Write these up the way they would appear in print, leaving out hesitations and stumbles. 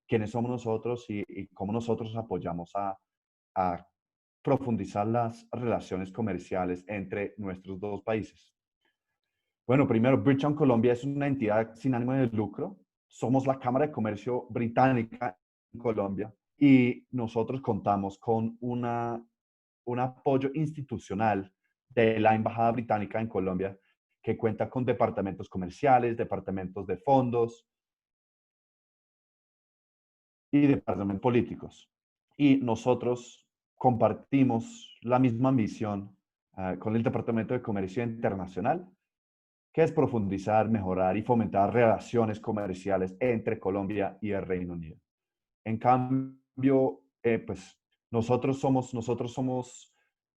quiénes somos nosotros y cómo nosotros apoyamos a profundizar las relaciones comerciales entre nuestros dos países. Bueno, primero, Bridgetown Colombia es una entidad sin ánimo de lucro. Somos la Cámara de Comercio Británica en Colombia y nosotros contamos con un apoyo institucional de la Embajada Británica en Colombia, que cuenta con departamentos comerciales, departamentos de fondos y departamentos políticos. Y nosotros compartimos la misma misión con el Departamento de Comercio Internacional, que es profundizar, mejorar y fomentar relaciones comerciales entre Colombia y el Reino Unido. En cambio, pues nosotros somos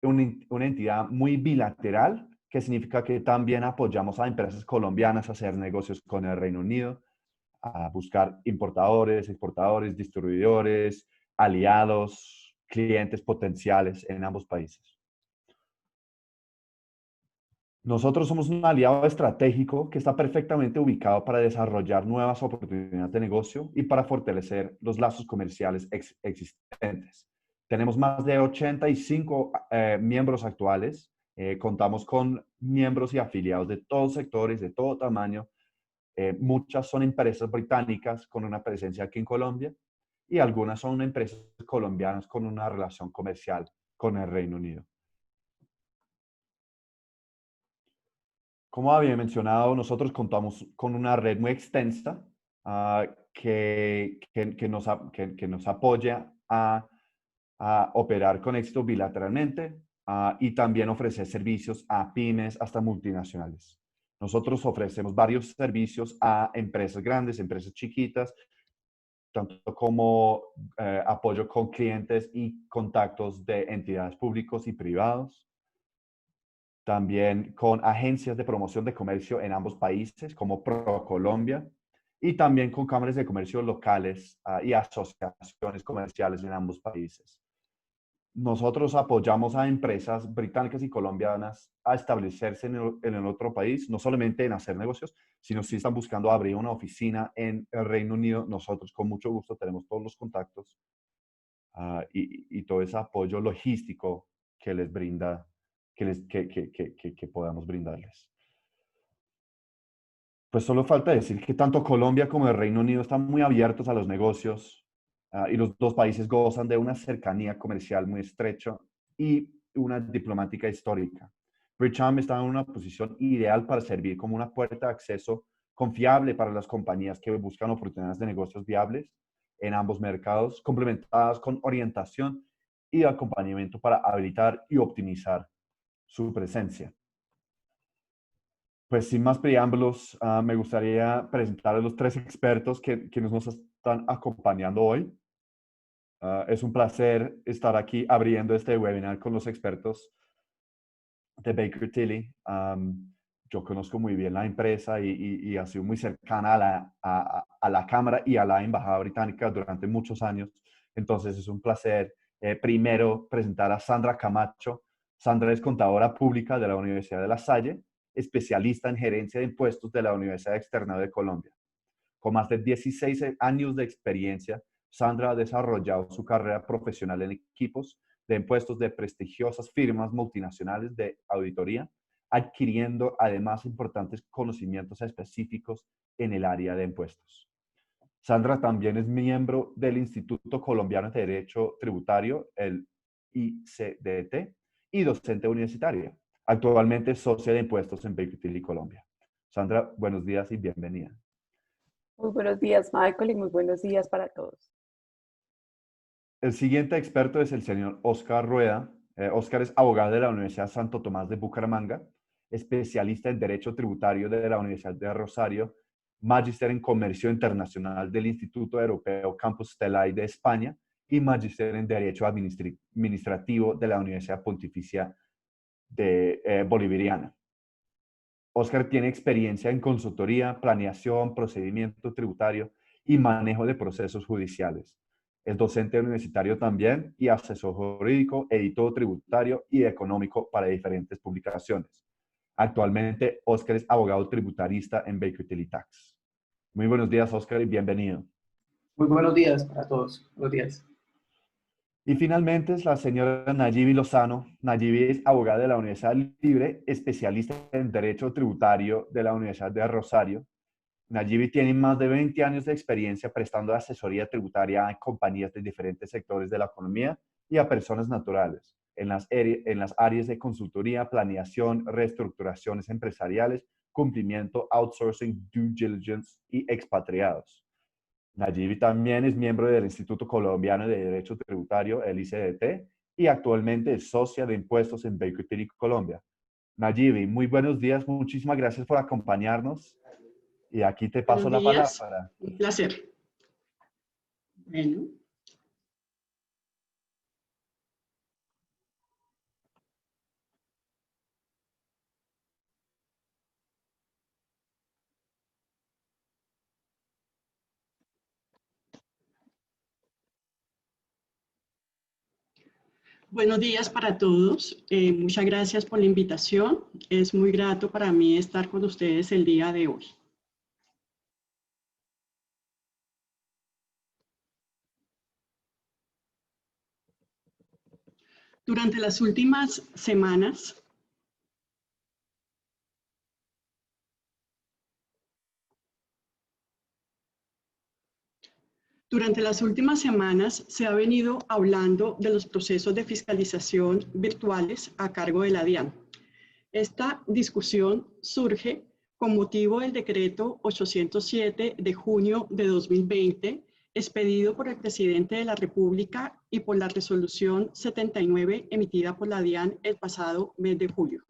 una entidad muy bilateral, que significa que también apoyamos a empresas colombianas a hacer negocios con el Reino Unido, a buscar importadores, exportadores, distribuidores, aliados, clientes potenciales en ambos países. Nosotros somos un aliado estratégico que está perfectamente ubicado para desarrollar nuevas oportunidades de negocio y para fortalecer los lazos comerciales existentes. Tenemos más de 85 miembros actuales. Contamos con miembros y afiliados de todos sectores, de todo tamaño. Muchas son empresas británicas con una presencia aquí en Colombia y algunas son empresas colombianas con una relación comercial con el Reino Unido. Como había mencionado, nosotros contamos con una red muy extensa que nos apoya a operar con éxito bilateralmente y también ofrecer servicios a pymes hasta multinacionales. Nosotros ofrecemos varios servicios a empresas grandes, empresas chiquitas, tanto como apoyo con clientes y contactos de entidades públicos y privados. También con agencias de promoción de comercio en ambos países, como ProColombia, y también con cámaras de comercio locales y asociaciones comerciales en ambos países. Nosotros apoyamos a empresas británicas y colombianas a establecerse en el otro país, no solamente en hacer negocios, sino si están buscando abrir una oficina en el Reino Unido. Nosotros con mucho gusto tenemos todos los contactos y todo ese apoyo logístico que les brinda, que podamos brindarles. Pues solo falta decir que tanto Colombia como el Reino Unido están muy abiertos a los negocios y los dos países gozan de una cercanía comercial muy estrecha y una diplomática histórica. Bridgetown está en una posición ideal para servir como una puerta de acceso confiable para las compañías que buscan oportunidades de negocios viables en ambos mercados, complementadas con orientación y acompañamiento para habilitar y optimizar su presencia. Pues sin más preámbulos, me gustaría presentar a los tres expertos que nos están acompañando hoy. Es un placer estar aquí abriendo este webinar con los expertos de Baker Tilly. Yo conozco muy bien la empresa y ha sido muy cercana a la Cámara y a la Embajada Británica durante muchos años. Entonces es un placer primero presentar a Sandra Camacho. Sandra es contadora pública de la Universidad de La Salle, especialista en gerencia de impuestos de la Universidad Externada de Colombia. Con más de 16 años de experiencia, Sandra ha desarrollado su carrera profesional en equipos de impuestos de prestigiosas firmas multinacionales de auditoría, adquiriendo además importantes conocimientos específicos en el área de impuestos. Sandra también es miembro del Instituto Colombiano de Derecho Tributario, el ICDT, y docente universitaria. Actualmente es socia de impuestos en Baker Tilly, Colombia. Sandra, buenos días y bienvenida. Muy buenos días, Michael, y muy buenos días para todos. El siguiente experto es el señor Oscar Rueda. Oscar es abogado de la Universidad Santo Tomás de Bucaramanga, especialista en Derecho Tributario de la Universidad de Rosario, magíster en Comercio Internacional del Instituto Europeo Campus Telai de España y magíster en Derecho Administrativo de la Universidad Pontificia Bolivariana. Oscar tiene experiencia en consultoría, planeación, procedimiento tributario y manejo de procesos judiciales. Es docente universitario también y asesor jurídico, editor tributario y económico para diferentes publicaciones. Actualmente, Oscar es abogado tributarista en Baker Tilly Tax. Muy buenos días, Oscar, y bienvenido. Muy buenos días para todos. Buenos días. Y finalmente es la señora Nayibi Lozano. Nayibi es abogada de la Universidad Libre, especialista en Derecho Tributario de la Universidad de Rosario. Nayibi tiene más de 20 años de experiencia prestando asesoría tributaria a compañías de diferentes sectores de la economía y a personas naturales en las áreas de consultoría, planeación, reestructuraciones empresariales, cumplimiento, outsourcing, due diligence y expatriados. Nayibi también es miembro del Instituto Colombiano de Derecho Tributario, el ICDT, y actualmente es socia de impuestos en Baker Tilly, Colombia. Nayibi, muy buenos días, muchísimas gracias por acompañarnos y aquí te paso Buenos la días, palabra. un placer. Bueno, buenos días para todos. Muchas gracias por la invitación. Es muy grato para mí estar con ustedes el día de hoy. Durante las últimas semanas, se ha venido hablando de los procesos de fiscalización virtuales a cargo de la DIAN. Esta discusión surge con motivo del decreto 807 de junio de 2020, expedido por el presidente de la República y por la resolución 79 emitida por la DIAN el pasado mes de julio.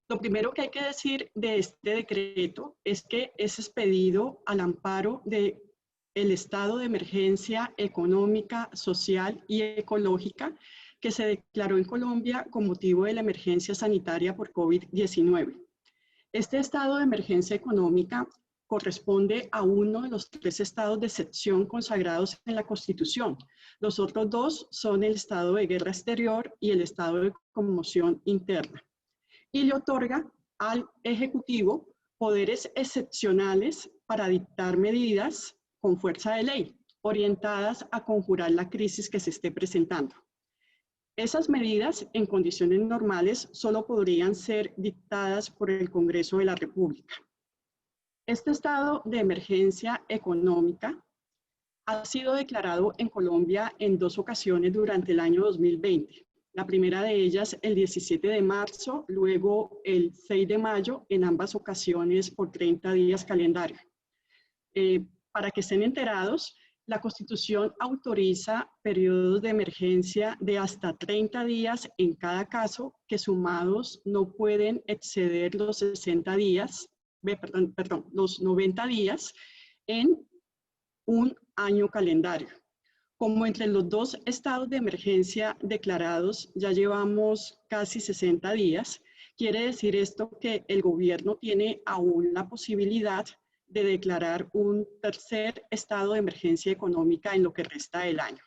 Lo primero que hay que decir de este decreto es que es expedido al amparo del estado de emergencia económica, social y ecológica que se declaró en Colombia con motivo de la emergencia sanitaria por COVID-19. Este estado de emergencia económica corresponde a uno de los 3 estados de excepción consagrados en la Constitución. Los otros 2 son el estado de guerra exterior y el estado de conmoción interna. Y le otorga al Ejecutivo poderes excepcionales para dictar medidas con fuerza de ley, orientadas a conjurar la crisis que se esté presentando. Esas medidas, en condiciones normales, solo podrían ser dictadas por el Congreso de la República. Este estado de emergencia económica ha sido declarado en Colombia en 2 ocasiones durante el año 2020. La primera de ellas el 17 de marzo, luego el 6 de mayo, en ambas ocasiones por 30 días calendario. Para que estén enterados, la Constitución autoriza periodos de emergencia de hasta 30 días en cada caso, que sumados no pueden exceder los 60 días, los 90 días en un año calendario. Como entre los 2 estados de emergencia declarados ya llevamos casi 60 días, quiere decir esto que el gobierno tiene aún la posibilidad de declarar un tercer estado de emergencia económica en lo que resta del año.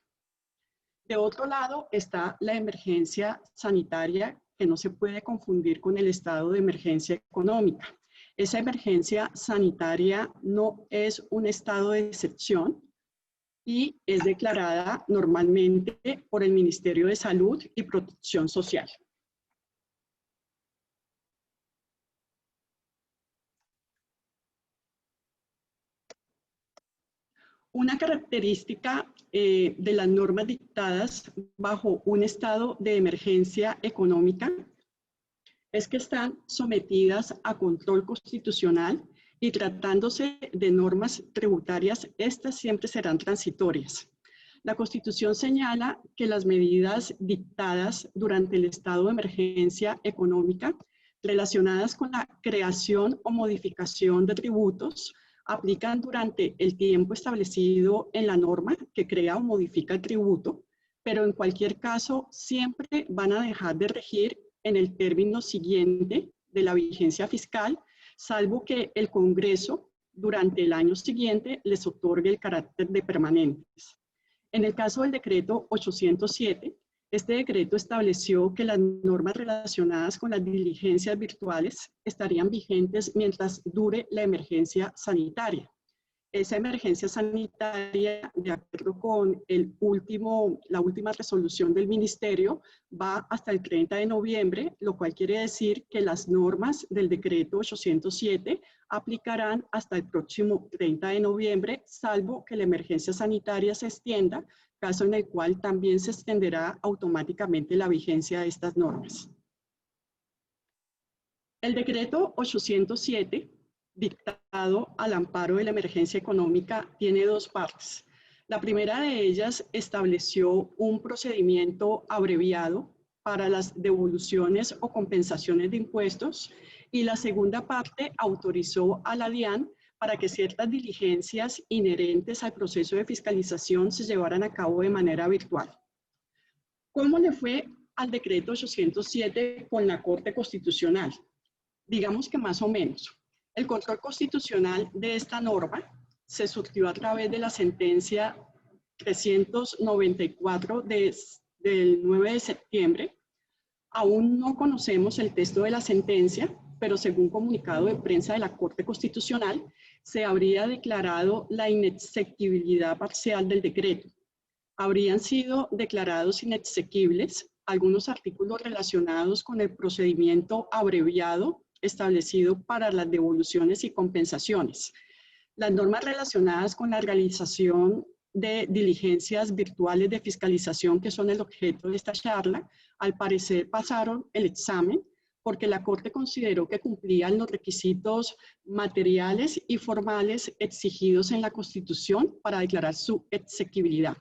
De otro lado está la emergencia sanitaria, que no se puede confundir con el estado de emergencia económica. Esa emergencia sanitaria no es un estado de excepción y es declarada normalmente por el Ministerio de Salud y Protección Social. Una característica de las normas dictadas bajo un estado de emergencia económica es que están sometidas a control constitucional y tratándose de normas tributarias, estas siempre serán transitorias. La Constitución señala que las medidas dictadas durante el estado de emergencia económica relacionadas con la creación o modificación de tributos aplican durante el tiempo establecido en la norma que crea o modifica el tributo, pero en cualquier caso siempre van a dejar de regir en el término siguiente de la vigencia fiscal, salvo que el Congreso durante el año siguiente les otorgue el carácter de permanentes. En el caso del decreto 807, este decreto estableció que las normas relacionadas con las diligencias virtuales estarían vigentes mientras dure la emergencia sanitaria. esa emergencia sanitaria, de acuerdo con la última resolución del Ministerio, va hasta el 30 de noviembre, lo cual quiere decir que las normas del decreto 807 aplicarán hasta el próximo 30 de noviembre, salvo que la emergencia sanitaria se extienda, caso en el cual también se extenderá automáticamente la vigencia de estas normas. El decreto 807, dictado al amparo de la emergencia económica, tiene dos partes. La primera de ellas estableció un procedimiento abreviado para las devoluciones o compensaciones de impuestos, y la segunda parte autorizó a la DIAN para que ciertas diligencias inherentes al proceso de fiscalización se llevaran a cabo de manera virtual. ¿Cómo le fue al decreto 807 con la Corte Constitucional? Digamos que más o menos. El control constitucional de esta norma se surtió a través de la sentencia 394 del 9 de septiembre. Aún no conocemos el texto de la sentencia, pero según comunicado de prensa de la Corte Constitucional, se habría declarado la inexequibilidad parcial del decreto. Habrían sido declarados inexequibles algunos artículos relacionados con el procedimiento abreviado establecido para las devoluciones y compensaciones. Las normas relacionadas con la realización de diligencias virtuales de fiscalización, que son el objeto de esta charla, al parecer pasaron el examen porque la Corte consideró que cumplían los requisitos materiales y formales exigidos en la Constitución para declarar su exequibilidad.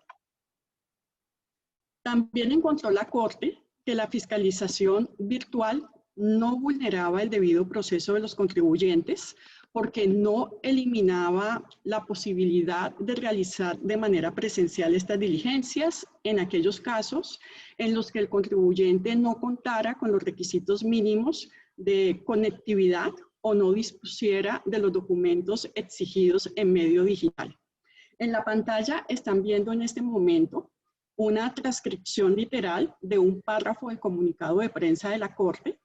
También encontró la Corte que la fiscalización virtual no vulneraba el debido proceso de los contribuyentes porque no eliminaba la posibilidad de realizar de manera presencial estas diligencias en aquellos casos en los que el contribuyente no contara con los requisitos mínimos de conectividad o no dispusiera de los documentos exigidos en medio digital. En la pantalla están viendo en este momento una transcripción literal de un párrafo del comunicado de prensa de la Corte.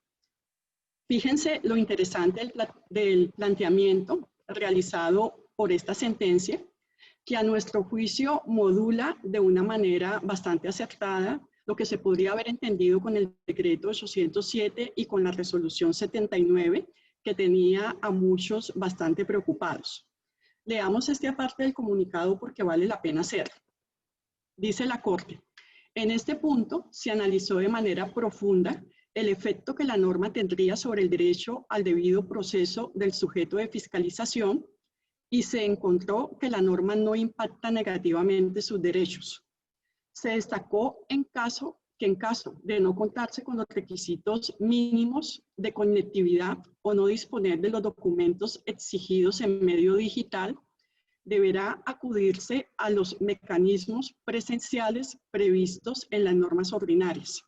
Fíjense lo interesante del planteamiento realizado por esta sentencia, que a nuestro juicio modula de una manera bastante acertada lo que se podría haber entendido con el decreto 807 y con la resolución 79, que tenía a muchos bastante preocupados. Leamos esta parte del comunicado porque vale la pena hacerlo. Dice la Corte: en este punto se analizó de manera profunda el efecto que la norma tendría sobre el derecho al debido proceso del sujeto de fiscalización y se encontró que la norma no impacta negativamente sus derechos. Se destacó que en caso de no contarse con los requisitos mínimos de conectividad o no disponer de los documentos exigidos en medio digital, deberá acudirse a los mecanismos presenciales previstos en las normas ordinarias.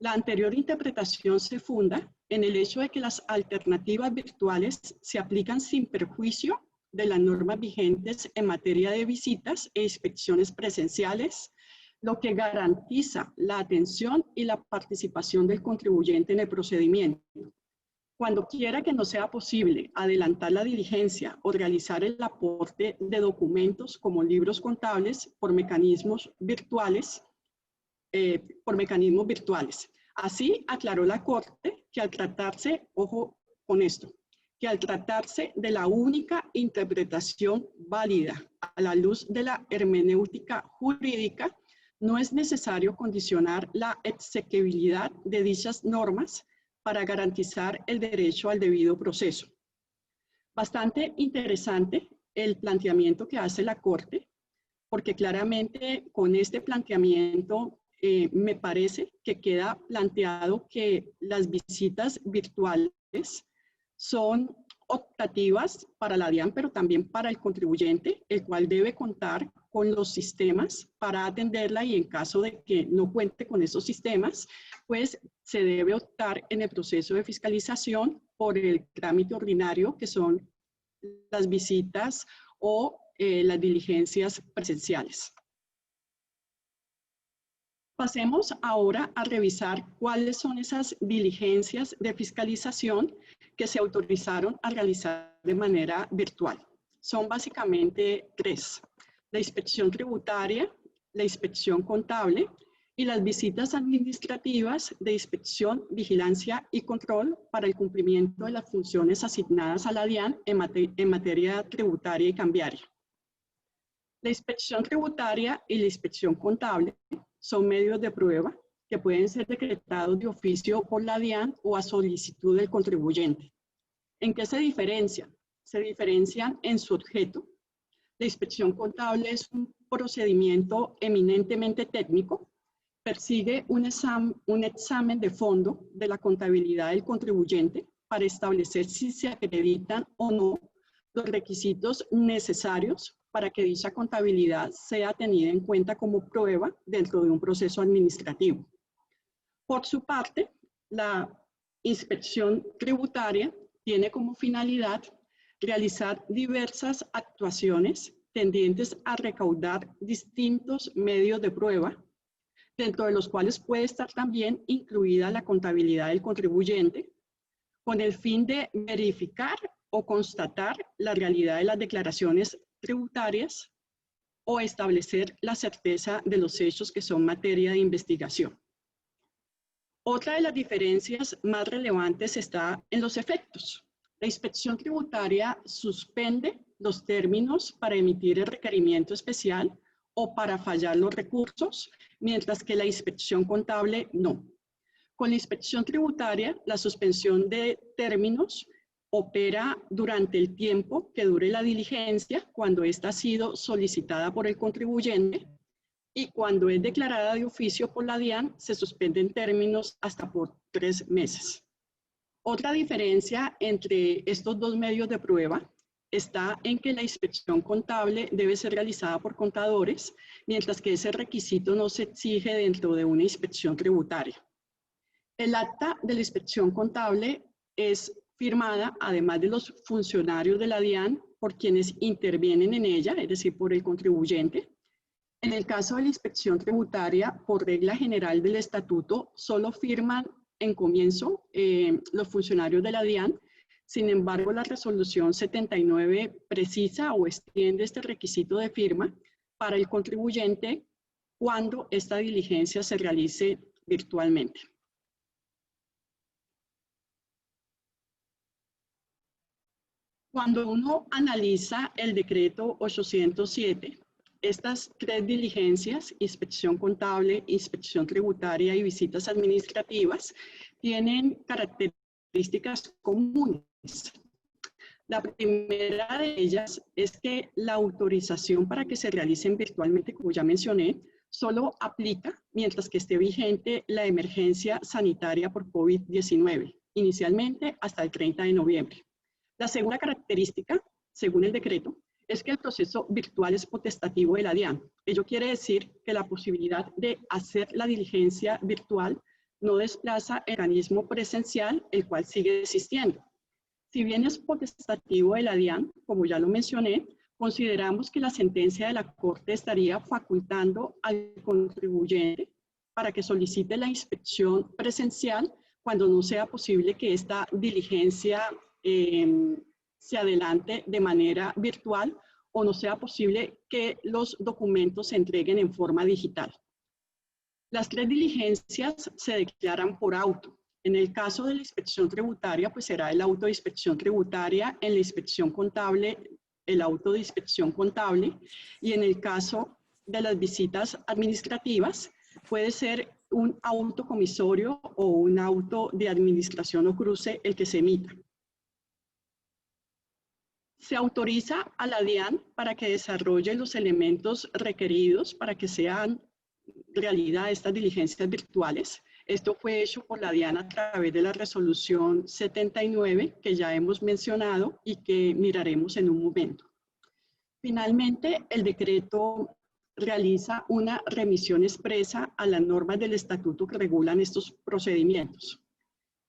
La anterior interpretación se funda en el hecho de que las alternativas virtuales se aplican sin perjuicio de las normas vigentes en materia de visitas e inspecciones presenciales, lo que garantiza la atención y la participación del contribuyente en el procedimiento. Cuando quiera que no sea posible adelantar la diligencia o realizar el aporte de documentos como libros contables por mecanismos virtuales, Así aclaró la Corte que al tratarse, ojo con esto, que al tratarse de la única interpretación válida a la luz de la hermenéutica jurídica, no es necesario condicionar la exequibilidad de dichas normas para garantizar el derecho al debido proceso. Bastante interesante el planteamiento que hace la Corte, porque claramente con este planteamiento me parece que queda planteado que las visitas virtuales son optativas para la DIAN, pero también para el contribuyente, el cual debe contar con los sistemas para atenderla, y en caso de que no cuente con esos sistemas, pues se debe optar en el proceso de fiscalización por el trámite ordinario, que son las visitas o las diligencias presenciales. Pasemos ahora a revisar cuáles son esas diligencias de fiscalización que se autorizaron a realizar de manera virtual. son básicamente tres: la inspección tributaria, la inspección contable y las visitas administrativas de inspección, vigilancia y control para el cumplimiento de las funciones asignadas a la DIAN en materia tributaria y cambiaria. La inspección tributaria y la inspección contable son medios de prueba que pueden ser decretados de oficio por la DIAN o a solicitud del contribuyente. ¿En qué se diferencian? Se diferencian en su objeto. La inspección contable es un procedimiento eminentemente técnico, persigue un examen de fondo de la contabilidad del contribuyente para establecer si se acreditan o no los requisitos necesarios para que dicha contabilidad sea tenida en cuenta como prueba dentro de un proceso administrativo. Por su parte, la inspección tributaria tiene como finalidad realizar diversas actuaciones tendientes a recaudar distintos medios de prueba, dentro de los cuales puede estar también incluida la contabilidad del contribuyente, con el fin de verificar o constatar la realidad de las declaraciones tributarias o establecer la certeza de los hechos que son materia de investigación. Otra de las diferencias más relevantes está en los efectos. La inspección tributaria suspende los términos para emitir el requerimiento especial o para fallar los recursos, mientras que la inspección contable no. Con la inspección tributaria, la suspensión de términos opera durante el tiempo que dure la diligencia, cuando ésta ha sido solicitada por el contribuyente, y cuando es declarada de oficio por la DIAN, se suspenden términos hasta por 3 meses. Otra diferencia entre estos dos medios de prueba está en que la inspección contable debe ser realizada por contadores, mientras que ese requisito no se exige dentro de una inspección tributaria. El acta de la inspección contable es firmada, además de los funcionarios de la DIAN, por quienes intervienen en ella, es decir, por el contribuyente. En el caso de la inspección tributaria, por regla general del estatuto, solo firman en comienzo los funcionarios de la DIAN. Sin embargo, la resolución 79 precisa o extiende este requisito de firma para el contribuyente cuando esta diligencia se realice virtualmente. Cuando uno analiza el decreto 807, estas tres diligencias, inspección contable, inspección tributaria y visitas administrativas, tienen características comunes. La primera de ellas es que la autorización para que se realicen virtualmente, como ya mencioné, solo aplica mientras que esté vigente la emergencia sanitaria por COVID-19, inicialmente hasta el 30 de noviembre. La segunda característica, según el decreto, es que el proceso virtual es potestativo de la DIAN. Ello quiere decir que la posibilidad de hacer la diligencia virtual no desplaza el mecanismo presencial, el cual sigue existiendo. Si bien es potestativo de la DIAN, como ya lo mencioné, consideramos que la sentencia de la Corte estaría facultando al contribuyente para que solicite la inspección presencial cuando no sea posible que esta diligencia se adelante de manera virtual o no sea posible que los documentos se entreguen en forma digital. Las tres diligencias se declaran por auto. En el caso de la inspección tributaria, pues será el auto de inspección tributaria; en la inspección contable, el auto de inspección contable; y en el caso de las visitas administrativas, puede ser un auto comisorio o un auto de administración o cruce el que se emita. Se autoriza a la DIAN para que desarrolle los elementos requeridos para que sean realidad estas diligencias virtuales. Esto fue hecho por la DIAN a través de la resolución 79 que ya hemos mencionado y que miraremos en un momento. Finalmente, el decreto realiza una remisión expresa a las normas del estatuto que regulan estos procedimientos.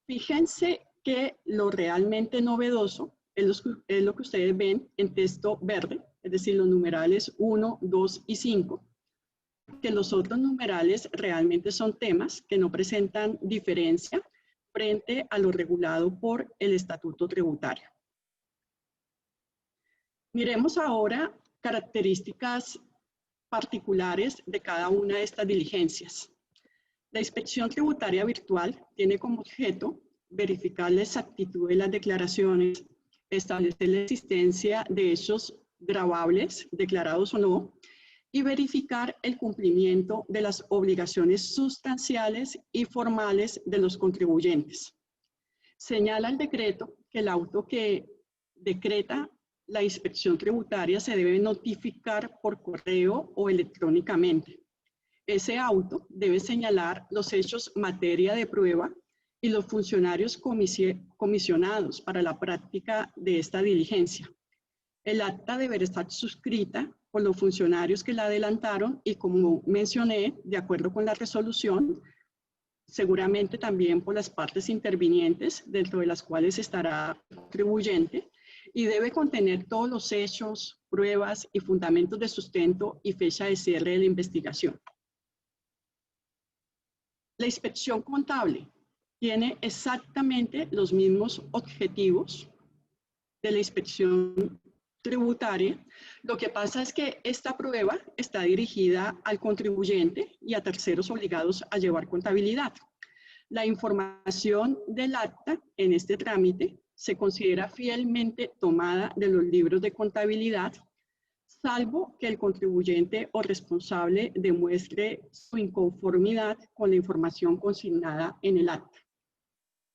Fíjense que lo realmente novedoso es lo que ustedes ven en texto verde, es decir, los numerales 1, 2 y 5, que los otros numerales realmente son temas que no presentan diferencia frente a lo regulado por el estatuto tributario. Miremos ahora características particulares de cada una de estas diligencias. La inspección tributaria virtual tiene como objeto verificar la exactitud de las declaraciones, establecer la existencia de hechos gravables, declarados o no, y verificar el cumplimiento de las obligaciones sustanciales y formales de los contribuyentes. Señala el decreto que el auto que decreta la inspección tributaria se debe notificar por correo o electrónicamente. Ese auto debe señalar los hechos materia de prueba y los funcionarios comisionados para la práctica de esta diligencia. El acta deberá estar suscrita por los funcionarios que la adelantaron y, como mencioné, de acuerdo con la resolución, seguramente también por las partes intervinientes, dentro de las cuales estará el contribuyente, y debe contener todos los hechos, pruebas y fundamentos de sustento y fecha de cierre de la investigación. La inspección contable tiene exactamente los mismos objetivos de la inspección tributaria. Lo que pasa es que esta prueba está dirigida al contribuyente y a terceros obligados a llevar contabilidad. La información del acta en este trámite se considera fielmente tomada de los libros de contabilidad, salvo que el contribuyente o responsable demuestre su inconformidad con la información consignada en el acta.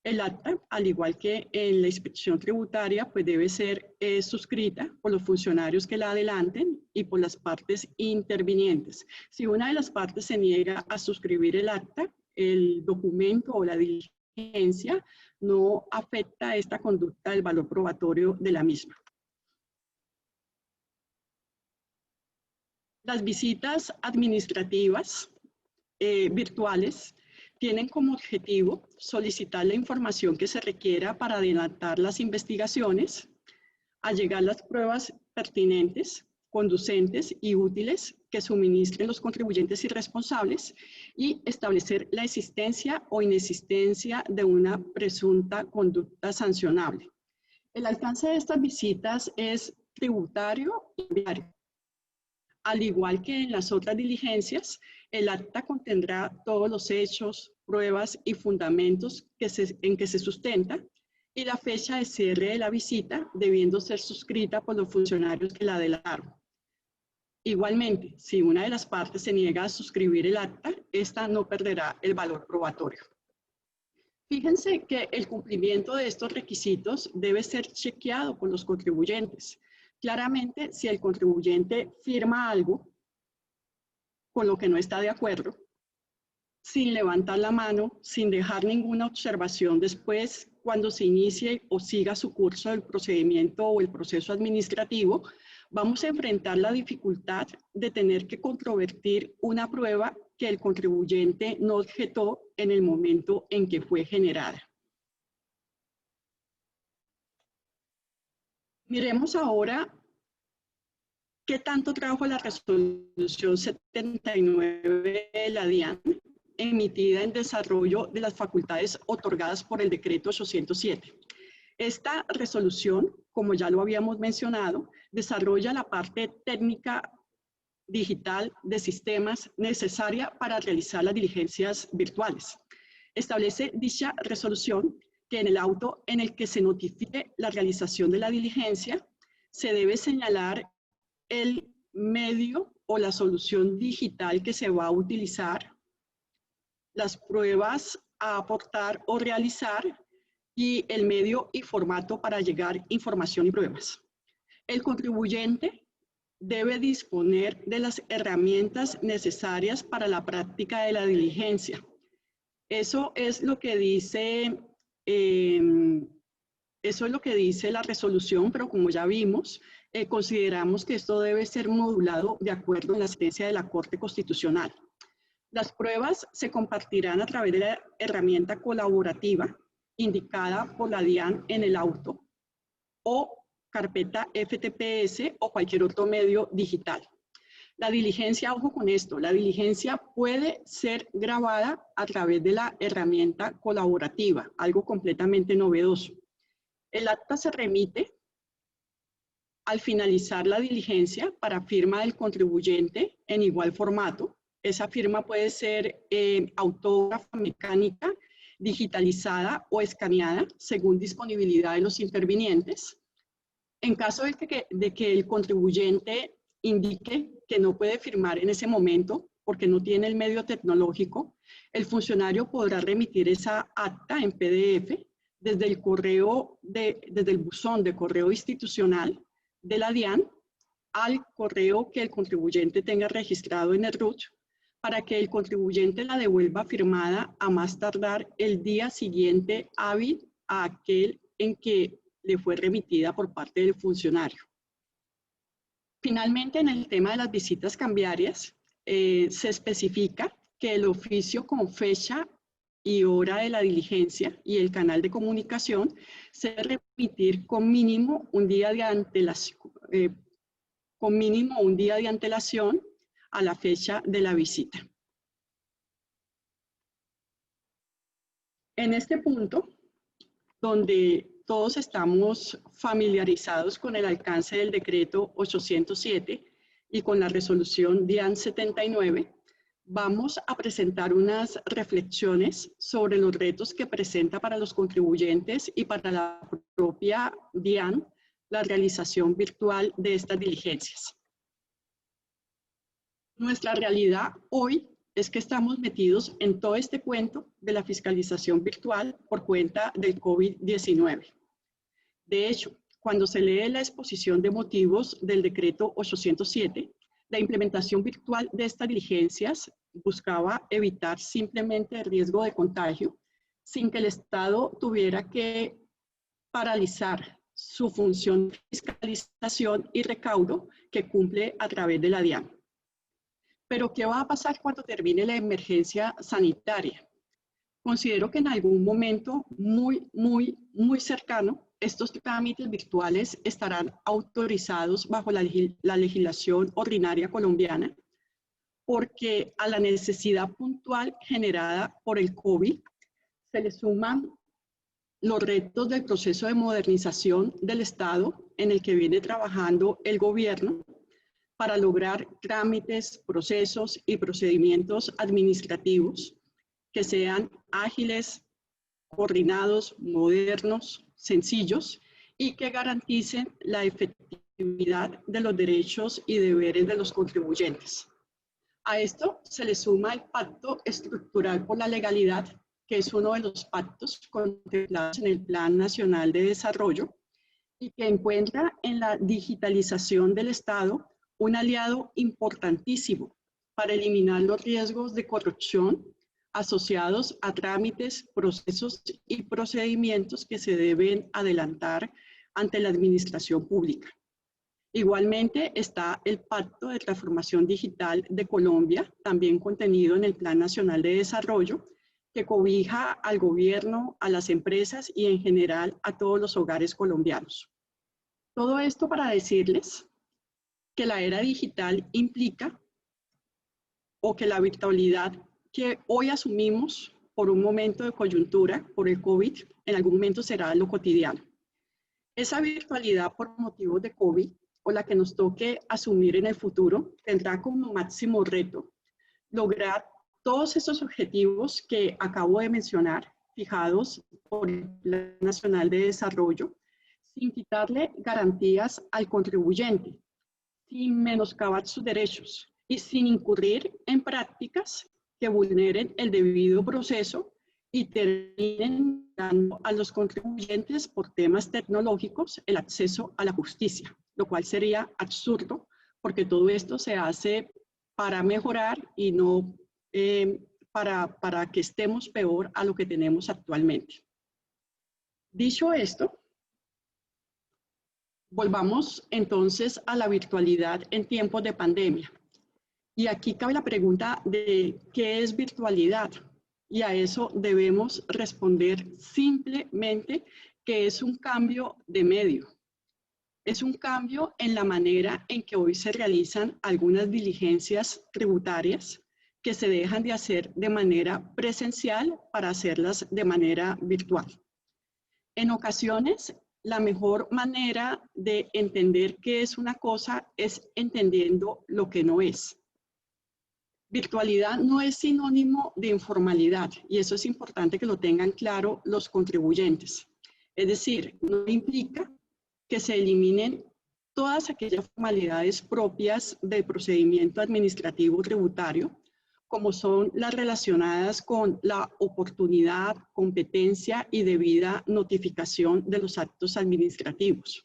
El acta, al igual que en la inspección tributaria, pues debe ser suscrita por los funcionarios que la adelanten y por las partes intervinientes. Si una de las partes se niega a suscribir el acta, el documento o la diligencia no afecta a esta conducta del valor probatorio de la misma. Las visitas administrativas virtuales tienen como objetivo solicitar la información que se requiera para adelantar las investigaciones, allegar las pruebas pertinentes, conducentes y útiles que suministren los contribuyentes y responsables y establecer la existencia o inexistencia de una presunta conducta sancionable. El alcance de estas visitas es tributario y diario. Al igual que en las otras diligencias, el acta contendrá todos los hechos, pruebas y fundamentos en que se sustenta y la fecha de cierre de la visita debiendo ser suscrita por los funcionarios que la adelantaron. Igualmente, si una de las partes se niega a suscribir el acta, esta no perderá el valor probatorio. Fíjense que el cumplimiento de estos requisitos debe ser chequeado por los contribuyentes. Claramente, si el contribuyente firma algo con lo que no está de acuerdo, sin levantar la mano, sin dejar ninguna observación después, cuando se inicie o siga su curso el procedimiento o el proceso administrativo, vamos a enfrentar la dificultad de tener que controvertir una prueba que el contribuyente no objetó en el momento en que fue generada. Miremos ahora qué tanto trajo la resolución 79 de la DIAN, emitida en desarrollo de las facultades otorgadas por el decreto 807. Esta resolución, como ya lo habíamos mencionado, desarrolla la parte técnica digital de sistemas necesaria para realizar las diligencias virtuales. Establece dicha resolución que en el auto en el que se notifique la realización de la diligencia, se debe señalar el medio o la solución digital que se va a utilizar, las pruebas a aportar o realizar y el medio y formato para llegar información y pruebas. El contribuyente debe disponer de las herramientas necesarias para la práctica de la diligencia. Eso es lo que dice la resolución, pero como ya vimos, consideramos que esto debe ser modulado de acuerdo a la sentencia de la Corte Constitucional. Las pruebas se compartirán a través de la herramienta colaborativa indicada por la DIAN en el auto o carpeta FTPS o cualquier otro medio digital. La diligencia, ojo con esto, la diligencia puede ser grabada a través de la herramienta colaborativa, algo completamente novedoso. El acta se remite al finalizar la diligencia para firma del contribuyente en igual formato. Esa firma puede ser autógrafa, mecánica, digitalizada o escaneada según disponibilidad de los intervinientes. En caso de que el contribuyente indique que no puede firmar en ese momento porque no tiene el medio tecnológico, el funcionario podrá remitir esa acta en PDF desde el buzón de correo institucional de la DIAN al correo que el contribuyente tenga registrado en el RUT para que el contribuyente la devuelva firmada a más tardar el día siguiente hábil a aquel en que le fue remitida por parte del funcionario. Finalmente, en el tema de las visitas cambiarias, se especifica que el oficio con fecha y hora de la diligencia y el canal de comunicación se debe remitir con mínimo un día de antelación a la fecha de la visita. En este punto, donde todos estamos familiarizados con el alcance del decreto 807 y con la resolución DIAN 79, vamos a presentar unas reflexiones sobre los retos que presenta para los contribuyentes y para la propia DIAN la realización virtual de estas diligencias. Nuestra realidad hoy es que estamos metidos en todo este cuento de la fiscalización virtual por cuenta del COVID-19. De hecho, cuando se lee la exposición de motivos del decreto 807, la implementación virtual de estas diligencias buscaba evitar simplemente el riesgo de contagio sin que el Estado tuviera que paralizar su función de fiscalización y recaudo que cumple a través de la DIAN. Pero, ¿qué va a pasar cuando termine la emergencia sanitaria? Considero que en algún momento muy cercano, estos trámites virtuales estarán autorizados bajo la legislación ordinaria colombiana, porque a la necesidad puntual generada por el COVID se le suman los retos del proceso de modernización del Estado en el que viene trabajando el gobierno para lograr trámites, procesos y procedimientos administrativos que sean ágiles, coordinados, modernos, sencillos y que garanticen la efectividad de los derechos y deberes de los contribuyentes. A esto se le suma el Pacto Estructural por la Legalidad, que es uno de los pactos contemplados en el Plan Nacional de Desarrollo y que encuentra en la digitalización del Estado un aliado importantísimo para eliminar los riesgos de corrupción asociados a trámites, procesos y procedimientos que se deben adelantar ante la administración pública. Igualmente está el Pacto de Transformación Digital de Colombia, también contenido en el Plan Nacional de Desarrollo, que cobija al gobierno, a las empresas y en general a todos los hogares colombianos. Todo esto para decirles que la era digital implica o que la virtualidad que hoy asumimos por un momento de coyuntura, por el COVID, en algún momento será lo cotidiano. Esa virtualidad por motivos de COVID o la que nos toque asumir en el futuro tendrá como máximo reto lograr todos esos objetivos que acabo de mencionar, fijados por el Plan Nacional de Desarrollo, sin quitarle garantías al contribuyente, sin menoscabar sus derechos y sin incurrir en prácticas que vulneren el debido proceso y terminen dando a los contribuyentes por temas tecnológicos el acceso a la justicia, lo cual sería absurdo porque todo esto se hace para mejorar y no para que estemos peor a lo que tenemos actualmente. Dicho esto, volvamos entonces a la virtualidad en tiempos de pandemia. Y aquí cabe la pregunta de ¿qué es virtualidad? Y a eso debemos responder simplemente que es un cambio de medio. Es un cambio en la manera en que hoy se realizan algunas diligencias tributarias que se dejan de hacer de manera presencial para hacerlas de manera virtual. En ocasiones, la mejor manera de entender qué es una cosa es entendiendo lo que no es. Virtualidad no es sinónimo de informalidad, y eso es importante que lo tengan claro los contribuyentes. Es decir, no implica que se eliminen todas aquellas formalidades propias del procedimiento administrativo tributario, como son las relacionadas con la oportunidad, competencia y debida notificación de los actos administrativos.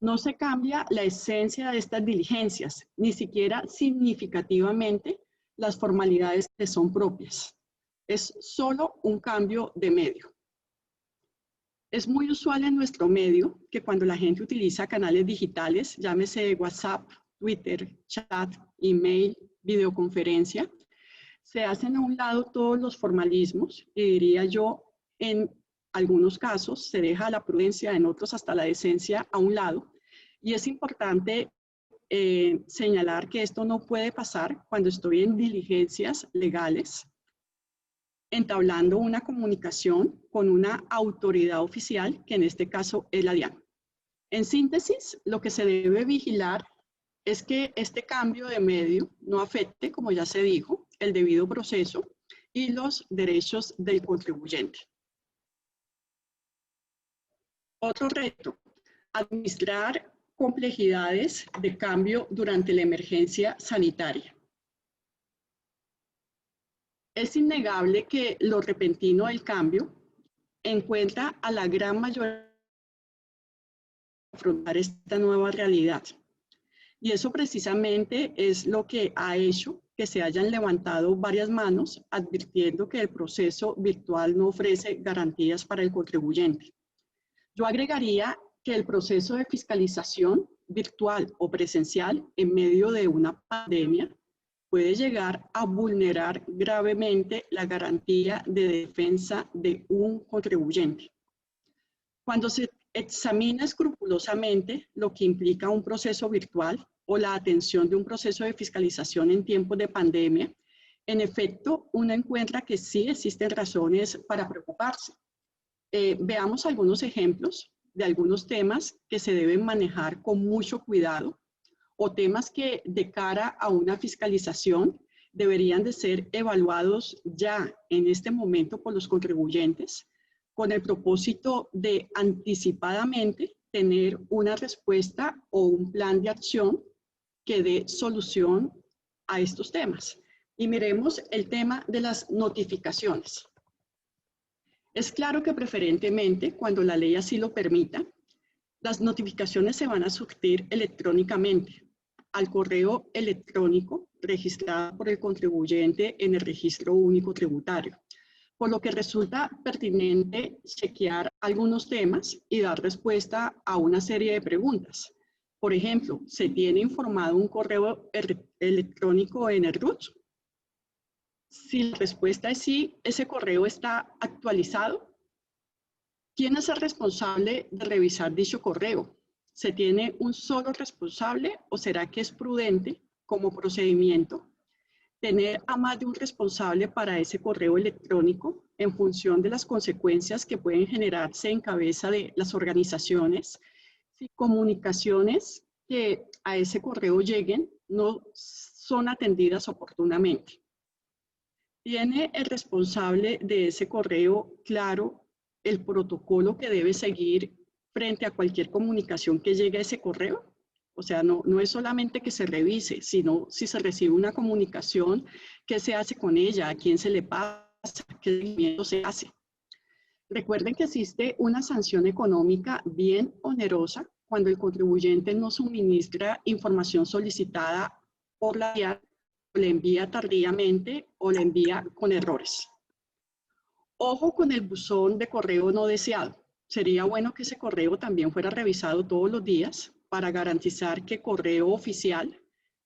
No se cambia la esencia de estas diligencias, ni siquiera significativamente las formalidades que son propias. Es solo un cambio de medio. Es muy usual en nuestro medio que cuando la gente utiliza canales digitales, llámese WhatsApp, Twitter, chat, email, videoconferencia, se hacen a un lado todos los formalismos y diría yo, en algunos casos se deja la prudencia, en otros hasta la decencia a un lado. Y es importante señalar que esto no puede pasar cuando estoy en diligencias legales, entablando una comunicación con una autoridad oficial, que en este caso es la DIAN. En síntesis, lo que se debe vigilar es que este cambio de medio no afecte, como ya se dijo, el debido proceso y los derechos del contribuyente. Otro reto, administrar complejidades de cambio durante la emergencia sanitaria. Es innegable que lo repentino del cambio encuentra a la gran mayoría de afrontar esta nueva realidad. Y eso precisamente es lo que ha hecho que se hayan levantado varias manos advirtiendo que el proceso virtual no ofrece garantías para el contribuyente. Yo agregaría que el proceso de fiscalización virtual o presencial en medio de una pandemia puede llegar a vulnerar gravemente la garantía de defensa de un contribuyente. Cuando se examina escrupulosamente lo que implica un proceso virtual o la atención de un proceso de fiscalización en tiempos de pandemia, en efecto, uno encuentra que sí existen razones para preocuparse. Veamos algunos ejemplos de algunos temas que se deben manejar con mucho cuidado o temas que de cara a una fiscalización deberían de ser evaluados ya en este momento por los contribuyentes con el propósito de anticipadamente tener una respuesta o un plan de acción que dé solución a estos temas. Y miremos el tema de las notificaciones. Es claro que preferentemente, cuando la ley así lo permita, las notificaciones se van a surtir electrónicamente al correo electrónico registrado por el contribuyente en el Registro Único Tributario, por lo que resulta pertinente chequear algunos temas y dar respuesta a una serie de preguntas. Por ejemplo, ¿se tiene informado un correo electrónico en el RUT? Si la respuesta es sí, ¿ese correo está actualizado? ¿Quién es el responsable de revisar dicho correo? ¿Se tiene un solo responsable o será que es prudente, como procedimiento, tener a más de un responsable para ese correo electrónico en función de las consecuencias que pueden generarse en cabeza de las organizaciones si comunicaciones que a ese correo lleguen no son atendidas oportunamente? ¿Tiene el responsable de ese correo claro el protocolo que debe seguir frente a cualquier comunicación que llegue a ese correo? O sea, no es solamente que se revise, sino si se recibe una comunicación, ¿qué se hace con ella? ¿A quién se le pasa? ¿Qué seguimiento se hace? Recuerden que existe una sanción económica bien onerosa cuando el contribuyente no suministra información solicitada por la DIAN, o le envía tardíamente o le envía con errores. Ojo con el buzón de correo no deseado. Sería bueno que ese correo también fuera revisado todos los días para garantizar que correo oficial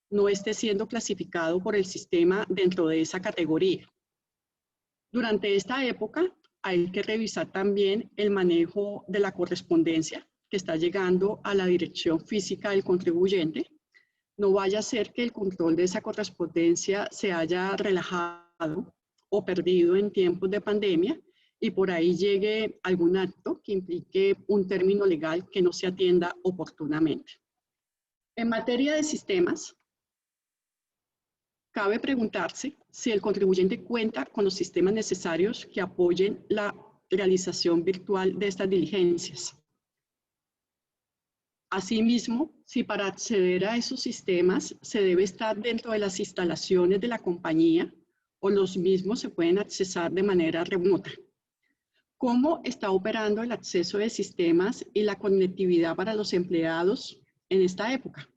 no esté siendo clasificado por el sistema dentro de esa categoría. Durante esta época hay que revisar también el manejo de la correspondencia que está llegando a la dirección física del contribuyente. No vaya a ser que el control de esa correspondencia se haya relajado o perdido en tiempos de pandemia y por ahí llegue algún acto que implique un término legal que no se atienda oportunamente. En materia de sistemas, cabe preguntarse si el contribuyente cuenta con los sistemas necesarios que apoyen la realización virtual de estas diligencias. Asimismo, si para acceder a esos sistemas se debe estar dentro de las instalaciones de la compañía o los mismos se pueden accesar de manera remota. ¿Cómo está operando el acceso de sistemas y la conectividad para los empleados en esta época?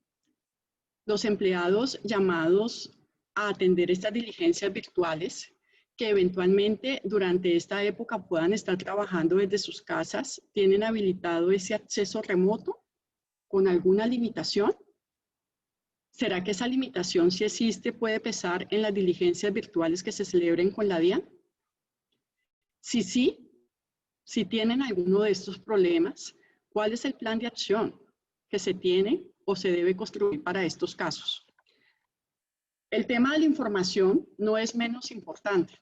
Los empleados llamados a atender estas diligencias virtuales, que eventualmente durante esta época puedan estar trabajando desde sus casas, ¿tienen habilitado ese acceso remoto con alguna limitación? ¿Será que esa limitación, si existe, puede pesar en las diligencias virtuales que se celebren con la DIAN? Si sí, si tienen alguno de estos problemas, ¿cuál es el plan de acción que se tiene o se debe construir para estos casos? El tema de la información no es menos importante.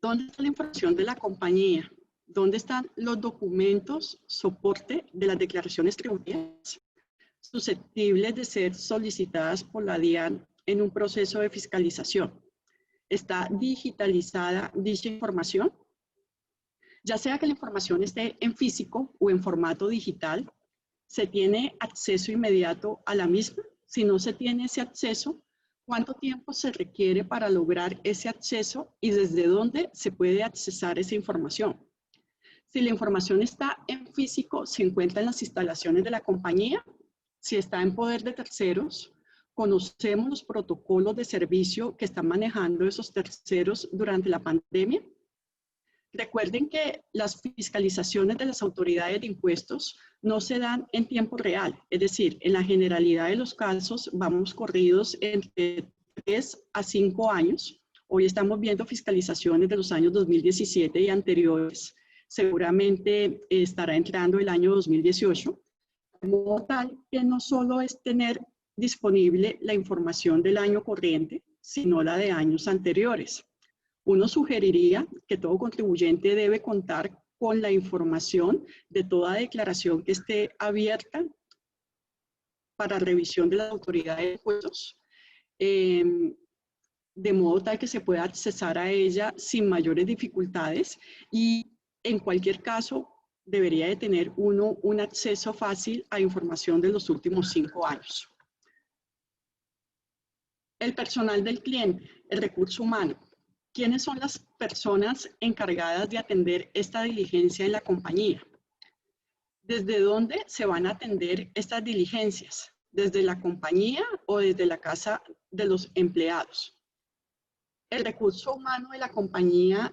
¿Dónde está la información de la compañía? ¿Dónde están los documentos, soporte de las declaraciones tributarias susceptibles de ser solicitadas por la DIAN en un proceso de fiscalización? ¿Está digitalizada dicha información? Ya sea que la información esté en físico o en formato digital, ¿se tiene acceso inmediato a la misma? Si no se tiene ese acceso, ¿cuánto tiempo se requiere para lograr ese acceso y desde dónde se puede accesar esa información? Si la información está en físico, ¿se encuentra en las instalaciones de la compañía? Si está en poder de terceros, ¿conocemos los protocolos de servicio que están manejando esos terceros durante la pandemia? Recuerden que las fiscalizaciones de las autoridades de impuestos no se dan en tiempo real, es decir, en la generalidad de los casos vamos corridos entre 3 a 5 años. Hoy estamos viendo fiscalizaciones de los años 2017 y anteriores. Seguramente estará entrando el año 2018. De modo tal que no solo es tener disponible la información del año corriente, sino la de años anteriores. Uno sugeriría que todo contribuyente debe contar con la información de toda declaración que esté abierta para revisión de las autoridades de impuestos, de modo tal que se pueda accesar a ella sin mayores dificultades y en cualquier caso debería de tener uno un acceso fácil a información de los últimos 5 años. El personal del cliente, el recurso humano. ¿Quiénes son las personas encargadas de atender esta diligencia en la compañía? ¿Desde dónde se van a atender estas diligencias? ¿Desde la compañía o desde la casa de los empleados? El recurso humano de la compañía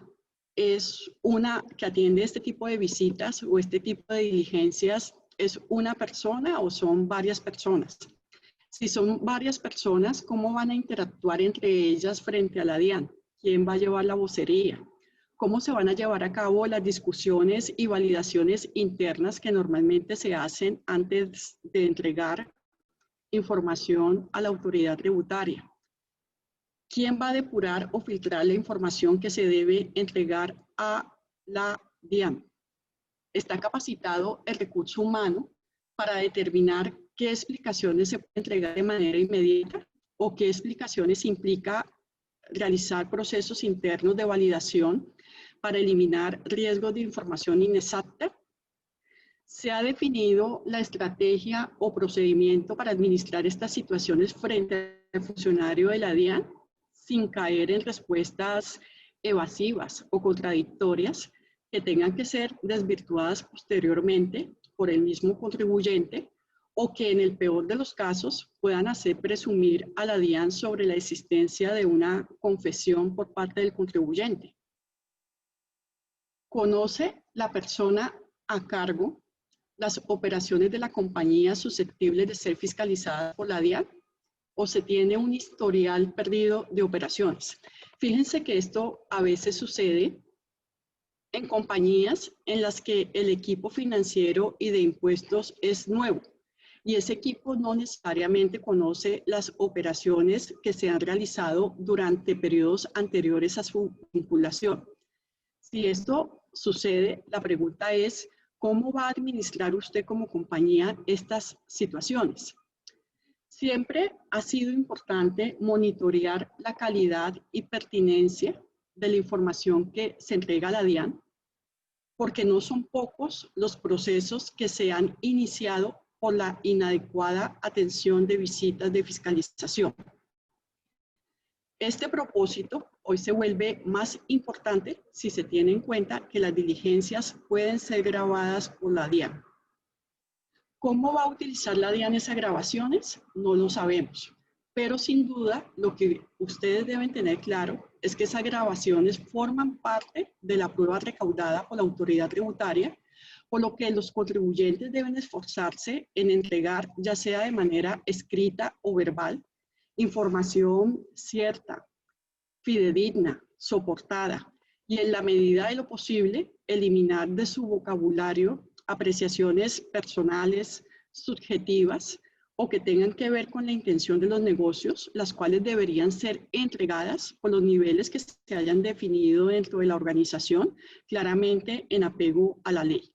es una que atiende este tipo de visitas o este tipo de diligencias. ¿Es una persona o son varias personas? Si son varias personas, ¿cómo van a interactuar entre ellas frente a la DIAN? ¿Quién va a llevar la vocería? ¿Cómo se van a llevar a cabo las discusiones y validaciones internas que normalmente se hacen antes de entregar información a la autoridad tributaria? ¿Quién va a depurar o filtrar la información que se debe entregar a la DIAN? ¿Está capacitado el recurso humano para determinar qué explicaciones se pueden entregar de manera inmediata o qué explicaciones implica realizar procesos internos de validación para eliminar riesgos de información inexacta? ¿Se ha definido la estrategia o procedimiento para administrar estas situaciones frente al funcionario de la DIAN sin caer en respuestas evasivas o contradictorias que tengan que ser desvirtuadas posteriormente por el mismo contribuyente o que en el peor de los casos puedan hacer presumir a la DIAN sobre la existencia de una confesión por parte del contribuyente? ¿Conoce la persona a cargo las operaciones de la compañía susceptibles de ser fiscalizadas por la DIAN? ¿O se tiene un historial perdido de operaciones? Fíjense que esto a veces sucede en compañías en las que el equipo financiero y de impuestos es nuevo y ese equipo no necesariamente conoce las operaciones que se han realizado durante periodos anteriores a su vinculación. Si esto sucede, la pregunta es, ¿cómo va a administrar usted como compañía estas situaciones? Siempre ha sido importante monitorear la calidad y pertinencia de la información que se entrega a la DIAN, porque no son pocos los procesos que se han iniciado por la inadecuada atención de visitas de fiscalización. Este propósito hoy se vuelve más importante si se tiene en cuenta que las diligencias pueden ser grabadas por la DIAN. ¿Cómo va a utilizar la DIAN esas grabaciones? No lo sabemos, pero sin duda lo que ustedes deben tener claro es que esas grabaciones forman parte de la prueba recaudada por la autoridad tributaria, por lo que los contribuyentes deben esforzarse en entregar, ya sea de manera escrita o verbal, información cierta, fidedigna, soportada, y en la medida de lo posible, eliminar de su vocabulario apreciaciones personales, subjetivas, o que tengan que ver con la intención de los negocios, las cuales deberían ser entregadas por los niveles que se hayan definido dentro de la organización, claramente en apego a la ley.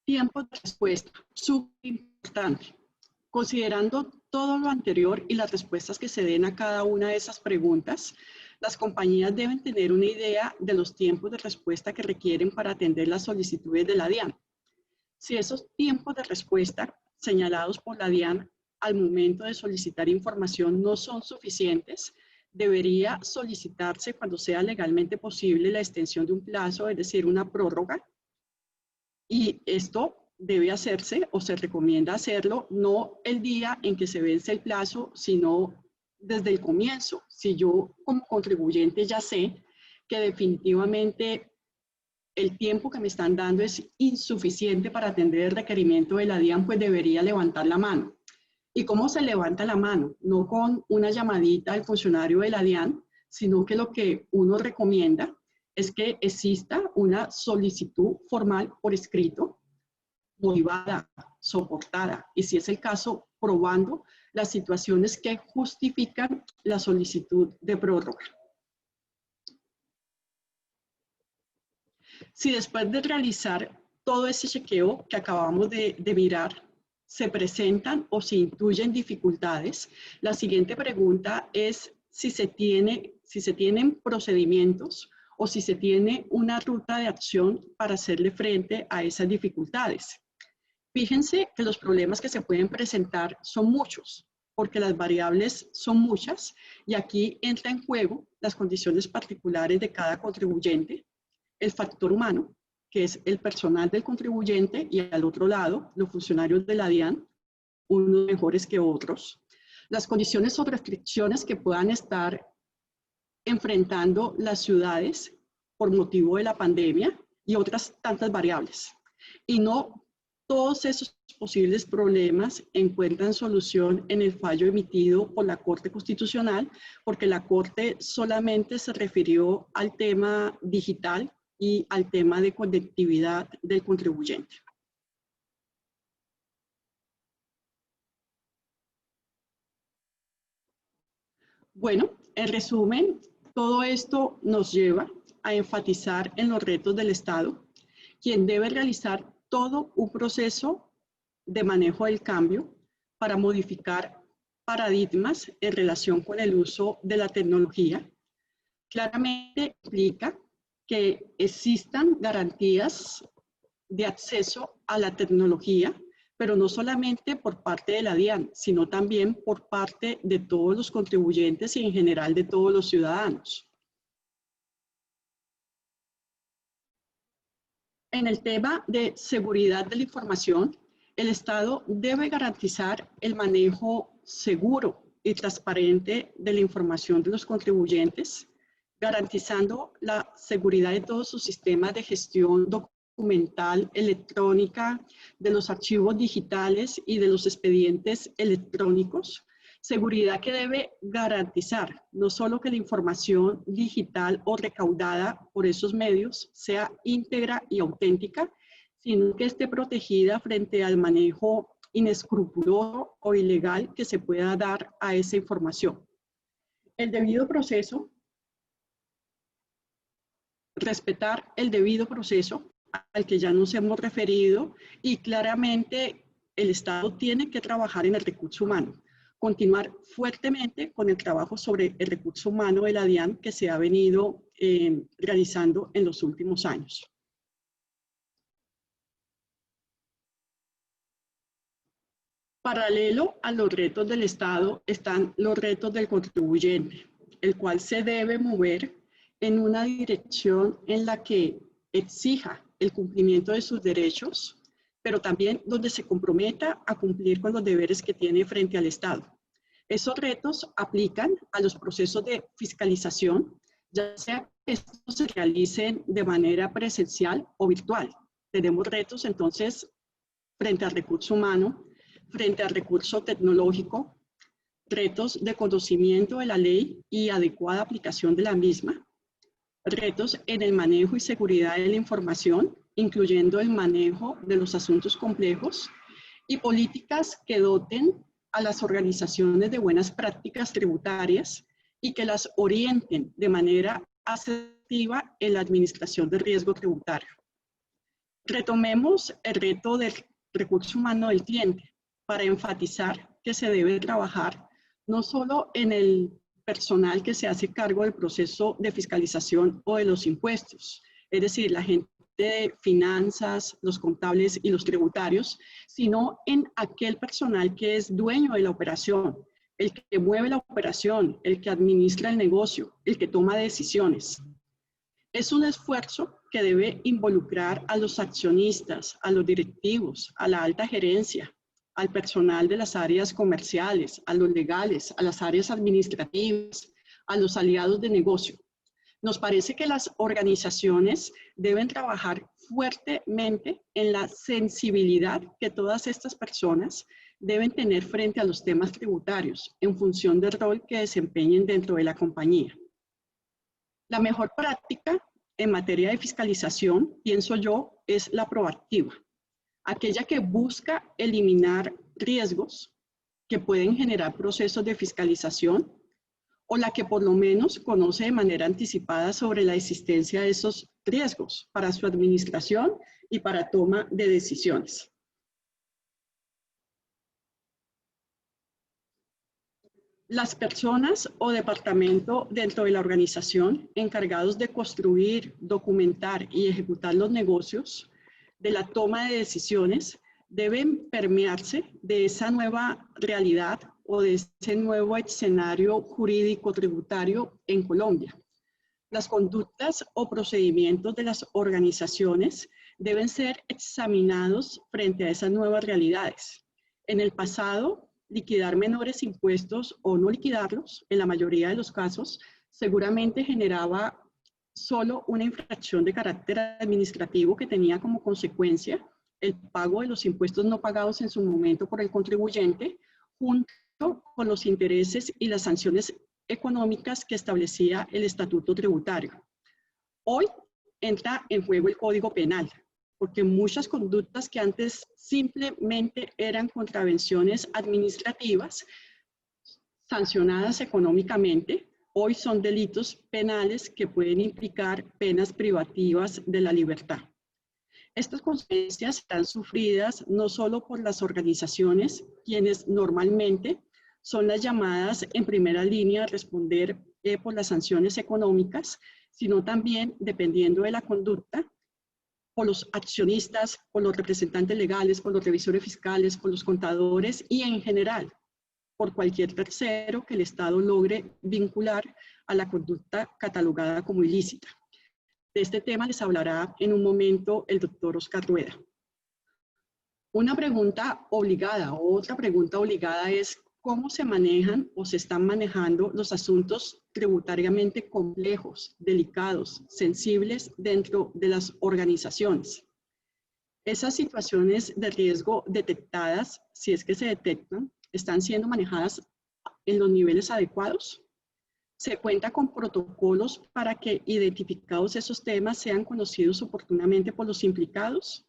Tiempo de respuesta, súper importante. Considerando todo lo anterior y las respuestas que se den a cada una de esas preguntas, las compañías deben tener una idea de los tiempos de respuesta que requieren para atender las solicitudes de la DIAN. Si esos tiempos de respuesta señalados por la DIAN al momento de solicitar información no son suficientes, debería solicitarse cuando sea legalmente posible la extensión de un plazo, es decir, una prórroga. Y esto debe hacerse o se recomienda hacerlo no el día en que se vence el plazo, sino desde el comienzo. Si yo como contribuyente ya sé que definitivamente el tiempo que me están dando es insuficiente para atender el requerimiento de la DIAN, pues debería levantar la mano. ¿Y cómo se levanta la mano? No con una llamadita al funcionario de la DIAN, sino que lo que uno recomienda es que exista una solicitud formal por escrito, motivada, soportada, y si es el caso, probando las situaciones que justifican la solicitud de prórroga. Si después de realizar todo ese chequeo que acabamos de mirar, se presentan o se intuyen dificultades, la siguiente pregunta es si se tienen procedimientos o si se tiene una ruta de acción para hacerle frente a esas dificultades. Fíjense que los problemas que se pueden presentar son muchos, porque las variables son muchas y aquí entra en juego las condiciones particulares de cada contribuyente, el factor humano, que es el personal del contribuyente, y al otro lado, los funcionarios de la DIAN, unos mejores que otros, las condiciones o restricciones que puedan estar enfrentando las ciudades por motivo de la pandemia y otras tantas variables. Y no todos esos posibles problemas encuentran solución en el fallo emitido por la Corte Constitucional, porque la Corte solamente se refirió al tema digital y al tema de conectividad del contribuyente. Bueno, en resumen, todo esto nos lleva a enfatizar en los retos del Estado, quien debe realizar todo un proceso de manejo del cambio para modificar paradigmas en relación con el uso de la tecnología. Claramente implica que existan garantías de acceso a la tecnología, pero no solamente por parte de la DIAN, sino también por parte de todos los contribuyentes y en general de todos los ciudadanos. En el tema de seguridad de la información, el Estado debe garantizar el manejo seguro y transparente de la información de los contribuyentes, garantizando la seguridad de todos sus sistemas de gestión documental electrónica, de los archivos digitales y de los expedientes electrónicos. Seguridad que debe garantizar no solo que la información digital o recaudada por esos medios sea íntegra y auténtica, sino que esté protegida frente al manejo inescrupuloso o ilegal que se pueda dar a esa información. El debido proceso respetar el debido proceso al que ya nos hemos referido y claramente el Estado tiene que trabajar en el recurso humano, continuar fuertemente con el trabajo sobre el recurso humano de la DIAN que se ha venido realizando en los últimos años. Paralelo a los retos del Estado están los retos del contribuyente, el cual se debe mover en una dirección en la que exija el cumplimiento de sus derechos, pero también donde se comprometa a cumplir con los deberes que tiene frente al Estado. Esos retos aplican a los procesos de fiscalización, ya sea que estos se realicen de manera presencial o virtual. Tenemos retos entonces frente al recurso humano, frente al recurso tecnológico, retos de conocimiento de la ley y adecuada aplicación de la misma, retos en el manejo y seguridad de la información, incluyendo el manejo de los asuntos complejos, y políticas que doten a las organizaciones de buenas prácticas tributarias y que las orienten de manera asertiva en la administración del riesgo tributario. Retomemos el reto del recurso humano del cliente para enfatizar que se debe trabajar no solo en el personal que se hace cargo del proceso de fiscalización o de los impuestos, es decir, la gente de finanzas, los contables y los tributarios, sino en aquel personal que es dueño de la operación, el que mueve la operación, el que administra el negocio, el que toma decisiones. Es un esfuerzo que debe involucrar a los accionistas, a los directivos, a la alta gerencia, al personal de las áreas comerciales, a los legales, a las áreas administrativas, a los aliados de negocio. Nos parece que las organizaciones deben trabajar fuertemente en la sensibilidad que todas estas personas deben tener frente a los temas tributarios en función del rol que desempeñen dentro de la compañía. La mejor práctica en materia de fiscalización, pienso yo, es la proactiva, aquella que busca eliminar riesgos que pueden generar procesos de fiscalización o la que por lo menos conoce de manera anticipada sobre la existencia de esos riesgos para su administración y para toma de decisiones. Las personas o departamento dentro de la organización encargados de construir, documentar y ejecutar los negocios de la toma de decisiones deben permearse de esa nueva realidad o de ese nuevo escenario jurídico tributario en Colombia. Las conductas o procedimientos de las organizaciones deben ser examinados frente a esas nuevas realidades. En el pasado, liquidar menores impuestos o no liquidarlos, en la mayoría de los casos, seguramente generaba solo una infracción de carácter administrativo que tenía como consecuencia el pago de los impuestos no pagados en su momento por el contribuyente, junto con los intereses y las sanciones económicas que establecía el Estatuto Tributario. Hoy entra en juego el Código Penal, porque muchas conductas que antes simplemente eran contravenciones administrativas sancionadas económicamente, hoy son delitos penales que pueden implicar penas privativas de la libertad. Estas consecuencias están sufridas no solo por las organizaciones, quienes normalmente son las llamadas en primera línea a responder por las sanciones económicas, sino también, dependiendo de la conducta, por los accionistas, por los representantes legales, por los revisores fiscales, por los contadores y en general, por cualquier tercero que el Estado logre vincular a la conducta catalogada como ilícita. De este tema les hablará en un momento el doctor Oscar Rueda. Una pregunta obligada o otra pregunta obligada es ¿cómo se manejan o se están manejando los asuntos tributariamente complejos, delicados, sensibles dentro de las organizaciones? Esas situaciones de riesgo detectadas, si es que se detectan, ¿están siendo manejadas en los niveles adecuados? ¿Se cuenta con protocolos para que identificados esos temas sean conocidos oportunamente por los implicados?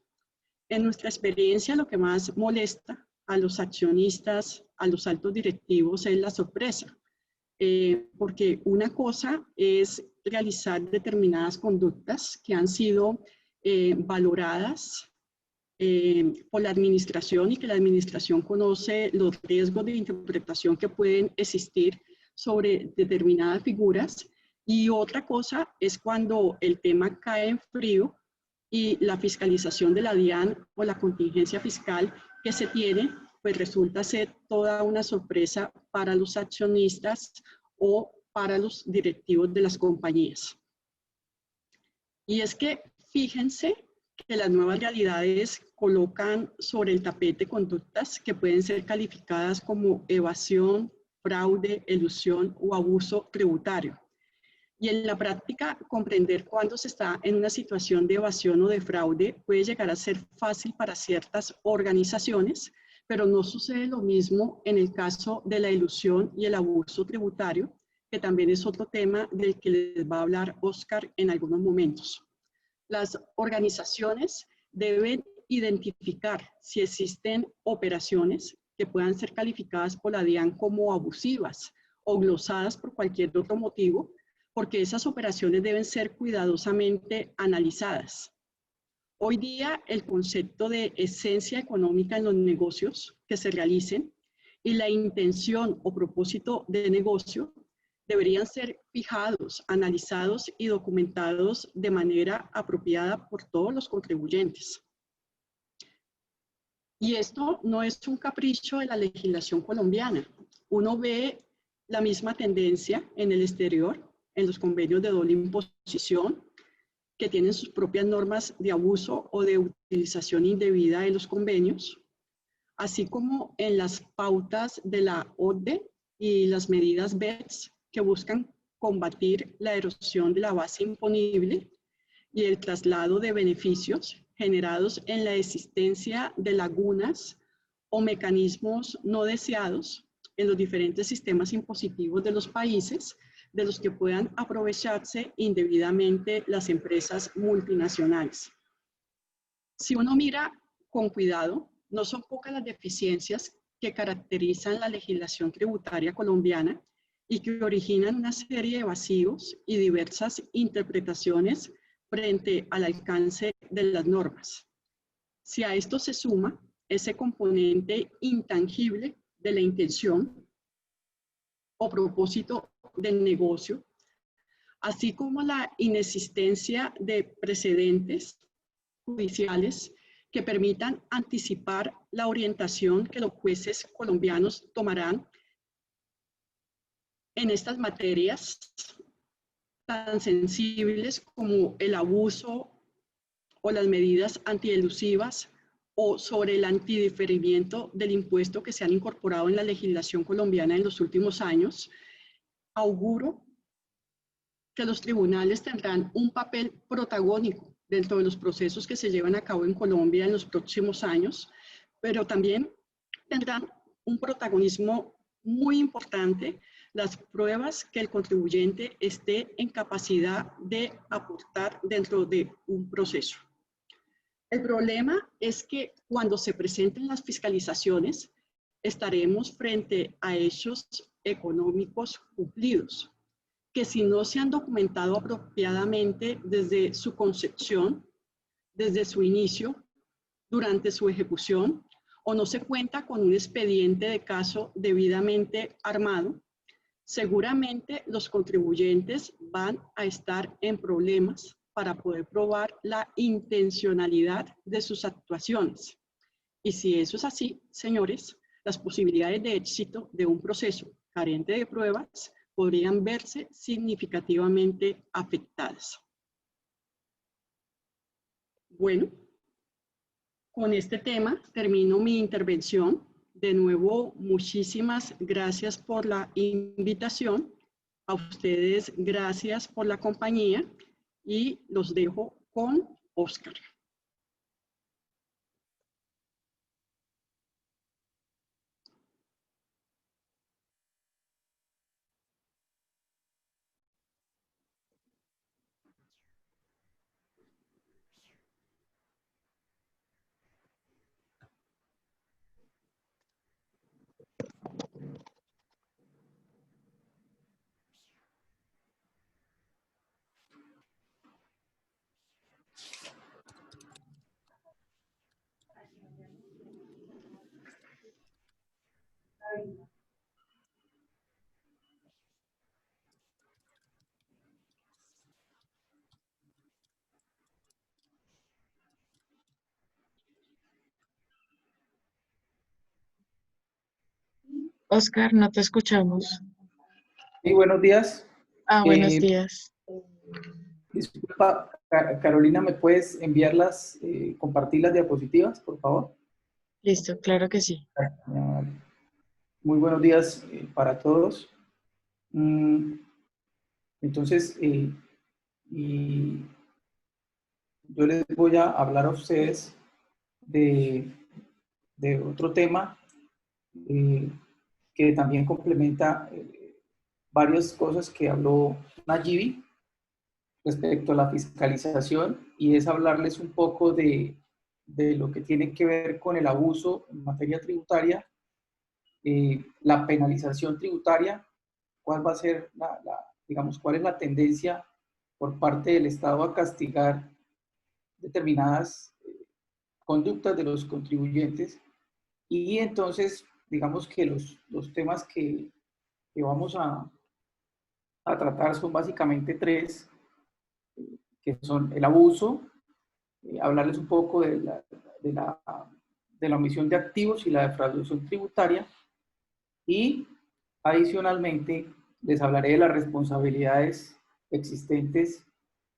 En nuestra experiencia, lo que más molesta a los accionistas, a los altos directivos, es la sorpresa. porque una cosa es realizar determinadas conductas que han sido valoradas por la administración y que la administración conoce los riesgos de interpretación que pueden existir sobre determinadas figuras. Y otra cosa es cuando el tema cae en frío y la fiscalización de la DIAN o la contingencia fiscal que se tiene, pues resulta ser toda una sorpresa para los accionistas o para los directivos de las compañías. Y es que fíjense que las nuevas realidades colocan sobre el tapete conductas que pueden ser calificadas como evasión, fraude, elusión o abuso tributario. Y en la práctica, comprender cuándo se está en una situación de evasión o de fraude puede llegar a ser fácil para ciertas organizaciones, pero no sucede lo mismo en el caso de la elusión y el abuso tributario, que también es otro tema del que les va a hablar Oscar en algunos momentos. Las organizaciones deben identificar si existen operaciones que puedan ser calificadas por la DIAN como abusivas o glosadas por cualquier otro motivo, porque esas operaciones deben ser cuidadosamente analizadas. Hoy día, el concepto de esencia económica en los negocios que se realicen y la intención o propósito de negocio deberían ser fijados, analizados y documentados de manera apropiada por todos los contribuyentes. Y esto no es un capricho de la legislación colombiana. Uno ve la misma tendencia en el exterior, en los convenios de doble imposición, que tienen sus propias normas de abuso o de utilización indebida de los convenios, así como en las pautas de la OCDE y las medidas BEPS que buscan combatir la erosión de la base imponible y el traslado de beneficios generados en la existencia de lagunas o mecanismos no deseados en los diferentes sistemas impositivos de los países de los que puedan aprovecharse indebidamente las empresas multinacionales. Si uno mira con cuidado, no son pocas las deficiencias que caracterizan la legislación tributaria colombiana y que originan una serie de vacíos y diversas interpretaciones frente al alcance de las normas. Si a esto se suma ese componente intangible de la intención o propósito del negocio, así como la inexistencia de precedentes judiciales que permitan anticipar la orientación que los jueces colombianos tomarán en estas materias tan sensibles como el abuso o las medidas antielusivas o sobre el antidiferimiento del impuesto que se han incorporado en la legislación colombiana en los últimos años, auguro que los tribunales tendrán un papel protagónico dentro de los procesos que se llevan a cabo en Colombia en los próximos años, pero también tendrán un protagonismo muy importante las pruebas que el contribuyente esté en capacidad de aportar dentro de un proceso. El problema es que cuando se presenten las fiscalizaciones, estaremos frente a hechos económicos cumplidos, que si no se han documentado apropiadamente desde su concepción, desde su inicio, durante su ejecución, o no se cuenta con un expediente de caso debidamente armado, seguramente los contribuyentes van a estar en problemas para poder probar la intencionalidad de sus actuaciones. Y si eso es así, señores, las posibilidades de éxito de un proceso carente de pruebas podrían verse significativamente afectadas. Bueno, con este tema termino mi intervención. De nuevo, muchísimas gracias por la invitación. A ustedes, gracias por la compañía y los dejo con Oscar. Oscar, no te escuchamos. Sí, buenos días. Buenos días. Disculpa, Carolina, ¿me puedes compartir las diapositivas, por favor? Listo, claro que sí. Ah, Muy buenos días para todos. Entonces, y yo les voy a hablar a ustedes de otro tema eh, que también complementa varias cosas que habló Nayibi respecto a la fiscalización, y es hablarles un poco de lo que tiene que ver con el abuso en materia tributaria, la penalización tributaria, cuál va a ser digamos, cuál es la tendencia por parte del Estado a castigar determinadas conductas de los contribuyentes. Y entonces, digamos que los temas que vamos a tratar son básicamente tres, que son el abuso, hablarles un poco de la omisión de activos y la defraudación tributaria, y adicionalmente les hablaré de las responsabilidades existentes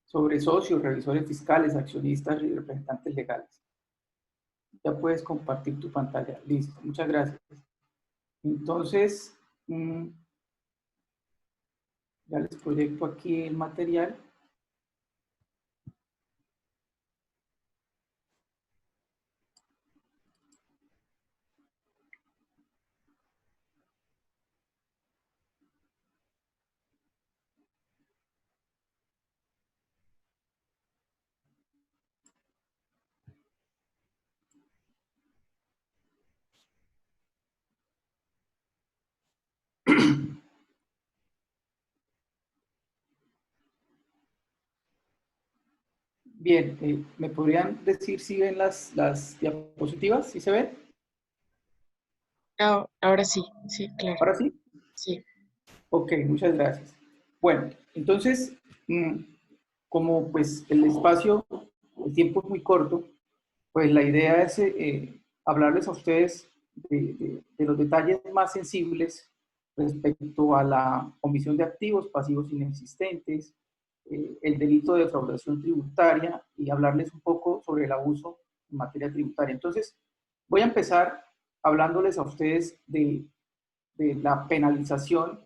sobre socios, revisores fiscales, accionistas y representantes legales. Ya puedes compartir tu pantalla. Listo, muchas gracias. Entonces, ya les proyecto aquí el material. Bien, ¿me podrían decir si ven las diapositivas? ¿Sí se ven? Ahora sí, sí, claro. ¿Ahora sí? Sí. Ok, muchas gracias. Bueno, entonces, como pues el tiempo es muy corto, pues la idea es hablarles a ustedes de los detalles más sensibles respecto a la omisión de activos, pasivos inexistentes, el delito de defraudación tributaria, y hablarles un poco sobre el abuso en materia tributaria. Entonces, voy a empezar hablándoles a ustedes de la penalización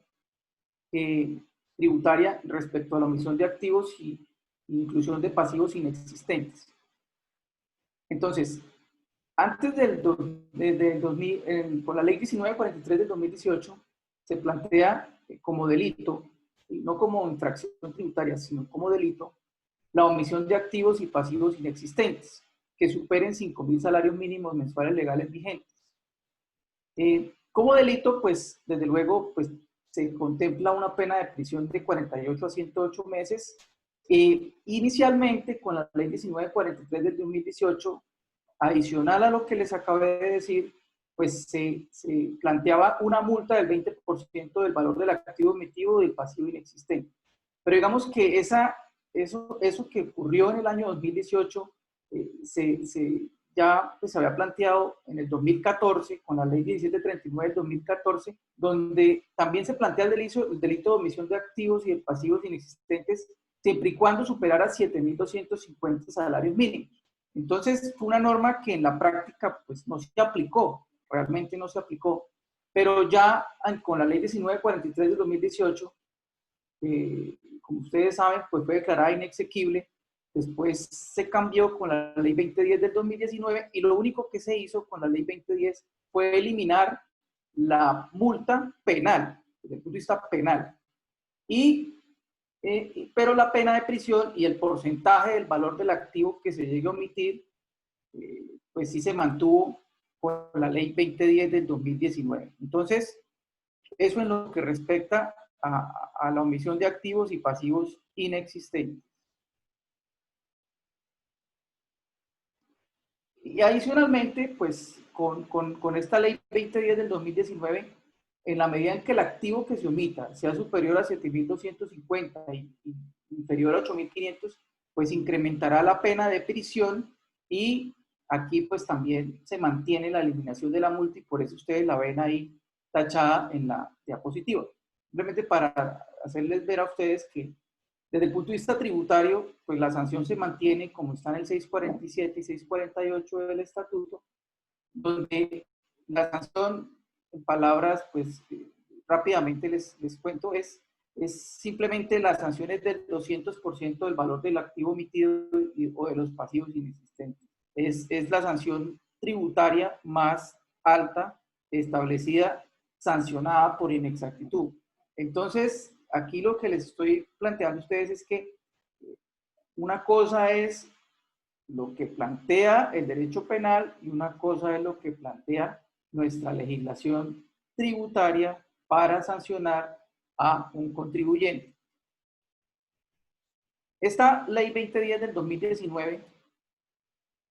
tributaria respecto a la omisión de activos y inclusión de pasivos inexistentes. Entonces, antes del 2000, por la ley 1943 del 2018, se plantea como delito, y no como infracción tributaria, sino como delito, la omisión de activos y pasivos inexistentes que superen 5.000 salarios mínimos mensuales legales vigentes. Como delito, pues, desde luego, pues, se contempla una pena de prisión de 48 a 108 meses. Inicialmente, con la ley 1943 del 2018, adicional a lo que les acabé de decir, pues se planteaba una multa del 20% del valor del activo emitido y del pasivo inexistente. Pero digamos que eso que ocurrió en el año 2018 ya pues, se había planteado en el 2014, con la ley 1739 del 2014, donde también se plantea el delito de omisión de activos y de pasivos inexistentes, siempre y cuando superara 7.250 salarios mínimos. Entonces, fue una norma que en la práctica pues, no se aplicó, realmente no se aplicó, pero ya con la ley 1943 del 2018, como ustedes saben, pues fue declarada inexequible. Después se cambió con la ley 2010 del 2019, y lo único que se hizo con la ley 2010 fue eliminar la multa penal, desde el punto de vista penal, pero la pena de prisión y el porcentaje del valor del activo que se llegue a omitir, pues sí se mantuvo con la ley 2010 del 2019. Entonces, eso en lo que respecta a la omisión de activos y pasivos inexistentes. Y adicionalmente, pues con esta ley 2010 del 2019, en la medida en que el activo que se omita sea superior a 7.250 y inferior a 8.500, pues incrementará la pena de prisión, y aquí pues también se mantiene la eliminación de la multa, y por eso ustedes la ven ahí tachada en la diapositiva. Simplemente para hacerles ver a ustedes que desde el punto de vista tributario, pues la sanción se mantiene como está en el 647 y 648 del estatuto, donde la sanción, en palabras, pues rápidamente les cuento, es simplemente las sanciones del 200% del valor del activo omitido o de los pasivos inexistentes. Es la sanción tributaria más alta establecida, sancionada por inexactitud. Entonces, aquí lo que les estoy planteando a ustedes es que una cosa es lo que plantea el derecho penal y una cosa es lo que plantea nuestra legislación tributaria para sancionar a un contribuyente. Esta ley 2010 del 2019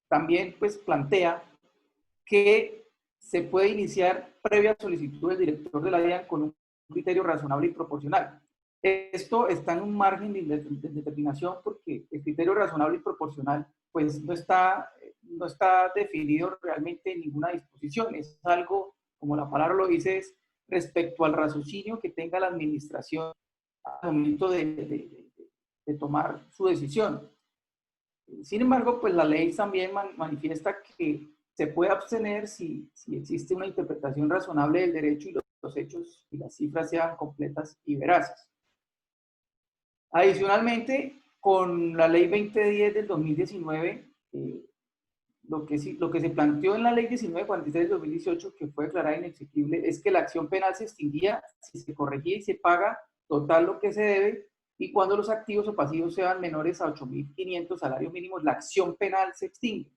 también pues plantea que se puede iniciar previa solicitud del director de la DIAN con un criterio razonable y proporcional. Esto está en un margen de determinación porque el criterio razonable y proporcional pues no está definido realmente en ninguna disposición. Es algo, como la palabra lo dice, es respecto al raciocinio que tenga la administración al momento de tomar su decisión. Sin embargo, pues la ley también manifiesta que se puede abstener si existe una interpretación razonable del derecho y los hechos y las cifras sean completas y veraces. Adicionalmente, con la ley 2010 del 2019, lo que se planteó en la ley 1943 del 2018, que fue declarada inexequible, es que la acción penal se extinguía si se corregía y se paga total lo que se debe, y cuando los activos o pasivos sean menores a 8.500 salarios mínimos, la acción penal se extingue.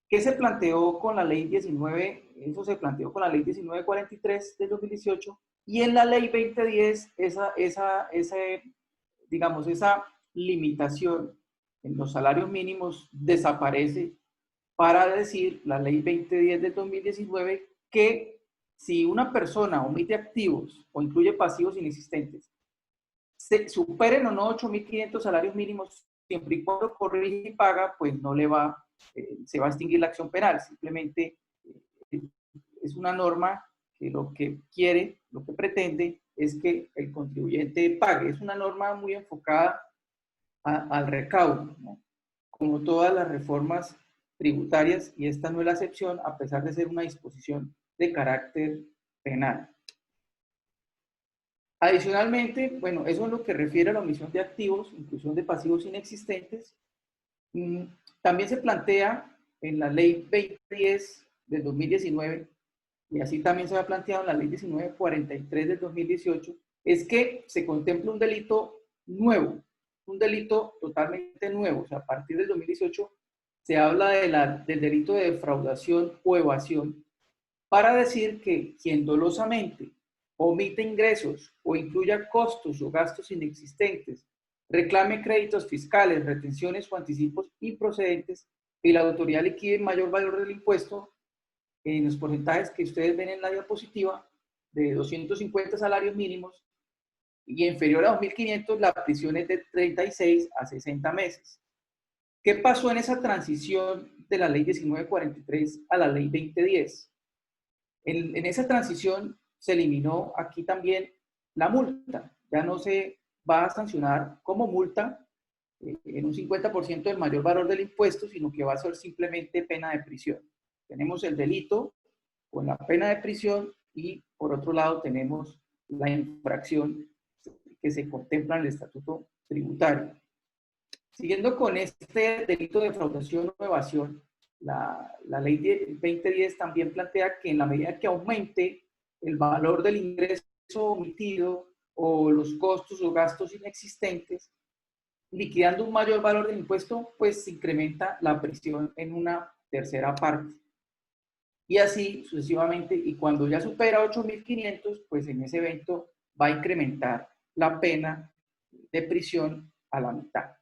¿Qué se planteó con la ley 19? Eso se planteó con la ley 1943 del 2018, y en la ley 2010 digamos, esa limitación en los salarios mínimos desaparece, para decir la ley 2010 del 2019 que si una persona omite activos o incluye pasivos inexistentes, se superen o no 8.500 salarios mínimos, siempre y cuando corrige y paga, pues no le va, se va a extinguir la acción penal. Simplemente es una norma que lo que quiere, lo que pretende es que el contribuyente pague. Es una norma muy enfocada al recaudo, ¿no? Como todas las reformas tributarias, y esta no es la excepción, a pesar de ser una disposición de carácter penal. Adicionalmente, bueno, eso es lo que refiere a la omisión de activos, inclusión de pasivos inexistentes. También se plantea en la ley 2010 del 2019, y así también se ha planteado en la ley 1943 del 2018, es que se contempla un delito nuevo, un delito totalmente nuevo. O sea, a partir del 2018 se habla del delito de defraudación o evasión, para decir que quien dolosamente omite ingresos o incluya costos o gastos inexistentes, reclame créditos fiscales, retenciones o anticipos improcedentes, y la autoridad liquide el mayor valor del impuesto en los porcentajes que ustedes ven en la diapositiva, de 250 salarios mínimos, y inferior a 2.500, la prisión es de 36 a 60 meses. ¿Qué pasó en esa transición de la ley 1943 a la ley 2010? En esa transición se eliminó aquí también la multa. Ya no se va a sancionar como multa en un 50% del mayor valor del impuesto, sino que va a ser simplemente pena de prisión. Tenemos el delito con la pena de prisión y por otro lado tenemos la infracción que se contempla en el estatuto tributario. Siguiendo con este delito de defraudación o evasión, la ley 2010 también plantea que en la medida que aumente el valor del ingreso omitido o los costos o gastos inexistentes, liquidando un mayor valor del impuesto, pues se incrementa la prisión en una tercera parte. Y así sucesivamente, y cuando ya supera 8.500, pues en ese evento va a incrementar la pena de prisión a la mitad.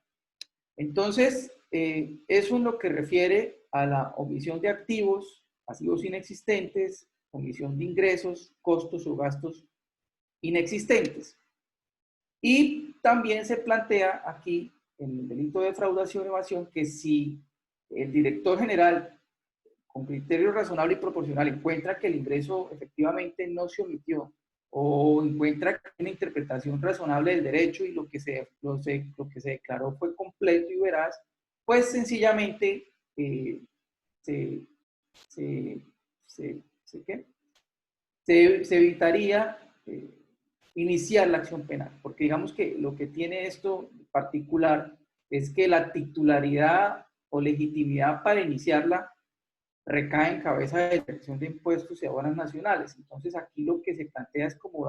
Entonces, eso en lo que refiere a la omisión de activos, pasivos inexistentes, omisión de ingresos, costos o gastos inexistentes. Y también se plantea aquí, en el delito de defraudación o evasión, que si el director general con criterio razonable y proporcional encuentra que el ingreso efectivamente no se omitió, o encuentra que hay una interpretación razonable del derecho y lo que se declaró fue completo y veraz, pues sencillamente se evitaría iniciar la acción penal, porque digamos que lo que tiene esto en particular es que la titularidad o legitimidad para iniciarla recae en cabeza de la Dirección de Impuestos y Aduanas Nacionales. Entonces aquí lo que se plantea es como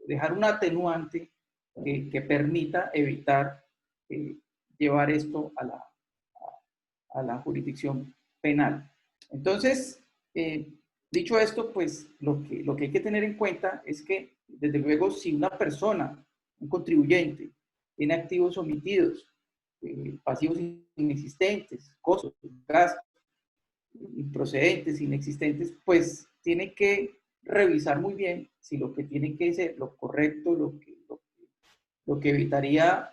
dejar un atenuante que permita evitar llevar esto a la jurisdicción penal. Entonces, dicho esto, pues lo que hay que tener en cuenta es que, desde luego, si una persona, un contribuyente, tiene activos omitidos, pasivos inexistentes, costos, gastos, improcedentes, inexistentes, pues tiene que revisar muy bien si lo que tiene que ser lo correcto, lo que evitaría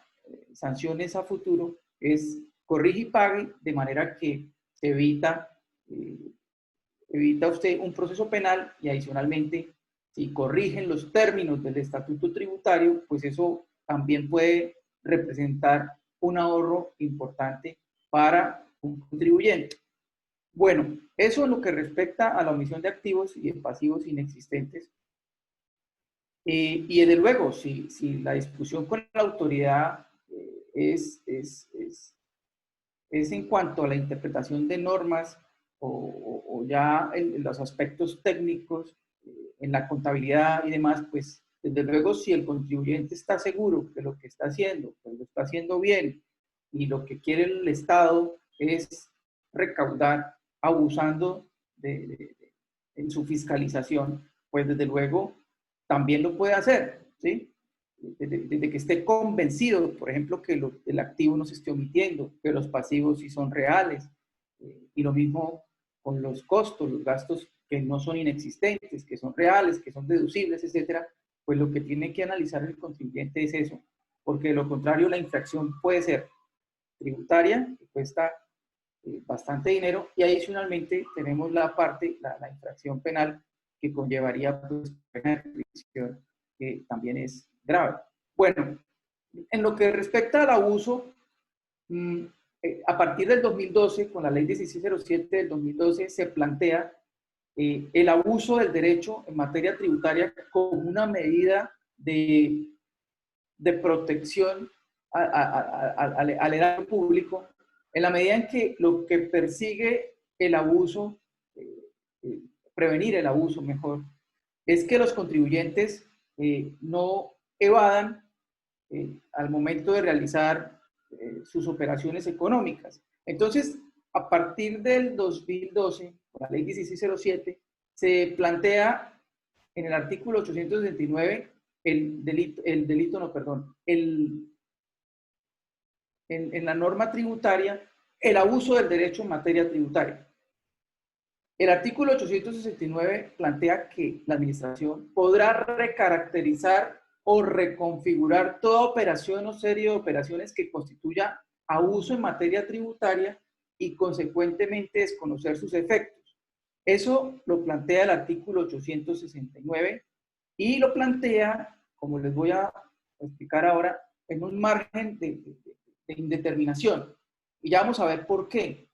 sanciones a futuro es corrige y pague, de manera que se evita usted un proceso penal, y adicionalmente, si corrigen los términos del estatuto tributario, pues eso también puede representar un ahorro importante para un contribuyente. Bueno, eso en lo que respecta a la omisión de activos y de pasivos inexistentes. Y desde luego, si la discusión con la autoridad es en cuanto a la interpretación de normas o ya en los aspectos técnicos, en la contabilidad y demás, pues desde luego si el contribuyente está seguro que lo que está haciendo, pues lo está haciendo bien, y lo que quiere el Estado es recaudar abusando en su fiscalización, pues desde luego también lo puede hacer, ¿sí? Desde que esté convencido, por ejemplo, que el activo no se esté omitiendo, que los pasivos sí son reales, y lo mismo con los costos, los gastos que no son inexistentes, que son reales, que son deducibles, etcétera, pues lo que tiene que analizar el contribuyente es eso, porque de lo contrario la infracción puede ser tributaria, que cuesta bastante dinero, y adicionalmente tenemos la infracción penal que conllevaría pues una prisión, que también es grave. Bueno, en lo que respecta al abuso, a partir del 2012, con la ley 1607 del 2012, se plantea el abuso del derecho en materia tributaria como una medida de protección al erario público, en la medida en que lo que persigue el abuso, prevenir el abuso mejor, es que los contribuyentes no evadan al momento de realizar sus operaciones económicas. Entonces, a partir del 2012, con la ley 1607, se plantea en el artículo 869 en la norma tributaria, el abuso del derecho en materia tributaria. El artículo 869 plantea que la administración podrá recaracterizar o reconfigurar toda operación o serie de operaciones que constituya abuso en materia tributaria y consecuentemente desconocer sus efectos. Eso lo plantea el artículo 869 y lo plantea, como les voy a explicar ahora, en un margen de indeterminación. Y ya vamos a ver por qué.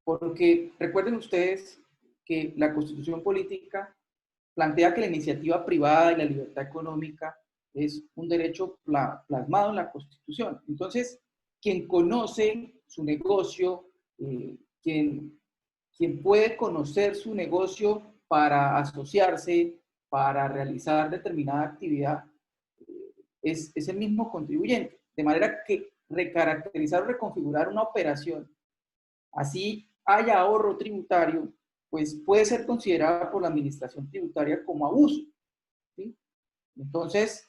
Porque recuerden ustedes que la Constitución política plantea que la iniciativa privada y la libertad económica es un derecho plasmado en la Constitución. Entonces, quien conoce su negocio, quien puede conocer su negocio para asociarse, para realizar determinada actividad, es el mismo contribuyente. De manera que recaracterizar o reconfigurar una operación, así haya ahorro tributario, pues puede ser considerada por la administración tributaria como abuso, ¿sí? Entonces,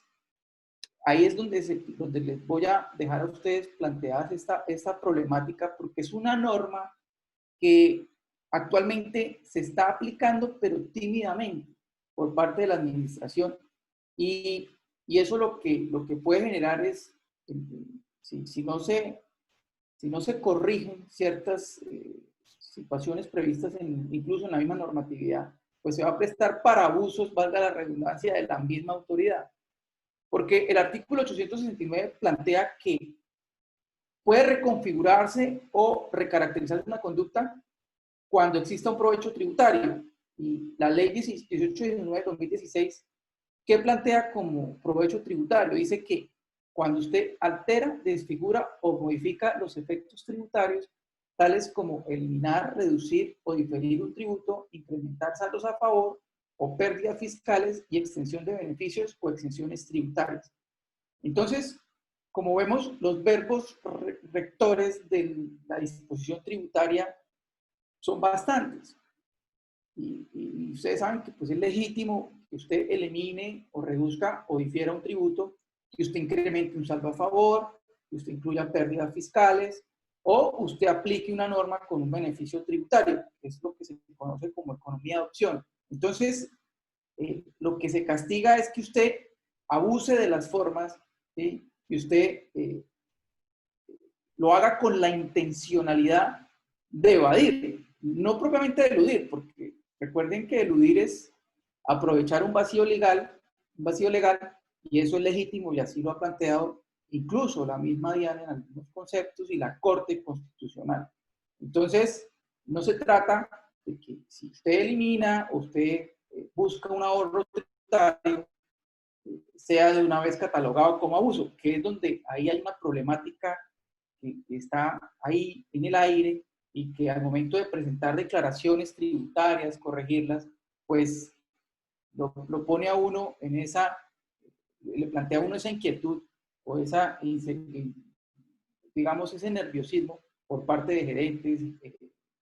ahí es donde les voy a dejar a ustedes planteadas esta problemática, porque es una norma que actualmente se está aplicando, pero tímidamente, por parte de la administración. Y eso lo que puede generar es, si no se corrigen situaciones previstas incluso en la misma normatividad, pues se va a prestar para abusos, valga la redundancia, de la misma autoridad. Porque el artículo 869 plantea que puede reconfigurarse o recaracterizar una conducta cuando exista un provecho tributario. Y la ley 1819 de 2016, ¿qué plantea como provecho tributario? Dice que cuando usted altera, desfigura o modifica los efectos tributarios, tales como eliminar, reducir o diferir un tributo, incrementar saldos a favor o pérdidas fiscales y extensión de beneficios o exenciones tributarias. Entonces, como vemos, los verbos rectores de la disposición tributaria son bastantes. Y ustedes saben que pues, es legítimo que usted elimine o reduzca o difiera un tributo, que usted incremente un saldo a favor, que usted incluya pérdidas fiscales, o usted aplique una norma con un beneficio tributario, que es lo que se conoce como economía de opción. Entonces, lo que se castiga es que usted abuse de las formas, ¿sí? Que usted lo haga con la intencionalidad de evadir, no propiamente de eludir, porque recuerden que eludir es aprovechar un vacío legal, y eso es legítimo y así lo ha planteado incluso la misma DIAN en algunos conceptos y la Corte Constitucional. Entonces, no se trata de que si usted elimina o usted busca un ahorro tributario, sea de una vez catalogado como abuso, que es donde ahí hay una problemática que está ahí en el aire y que al momento de presentar declaraciones tributarias, corregirlas, pues lo pone a uno en esa, le plantea a uno esa inquietud o esa, digamos, ese nerviosismo por parte de gerentes,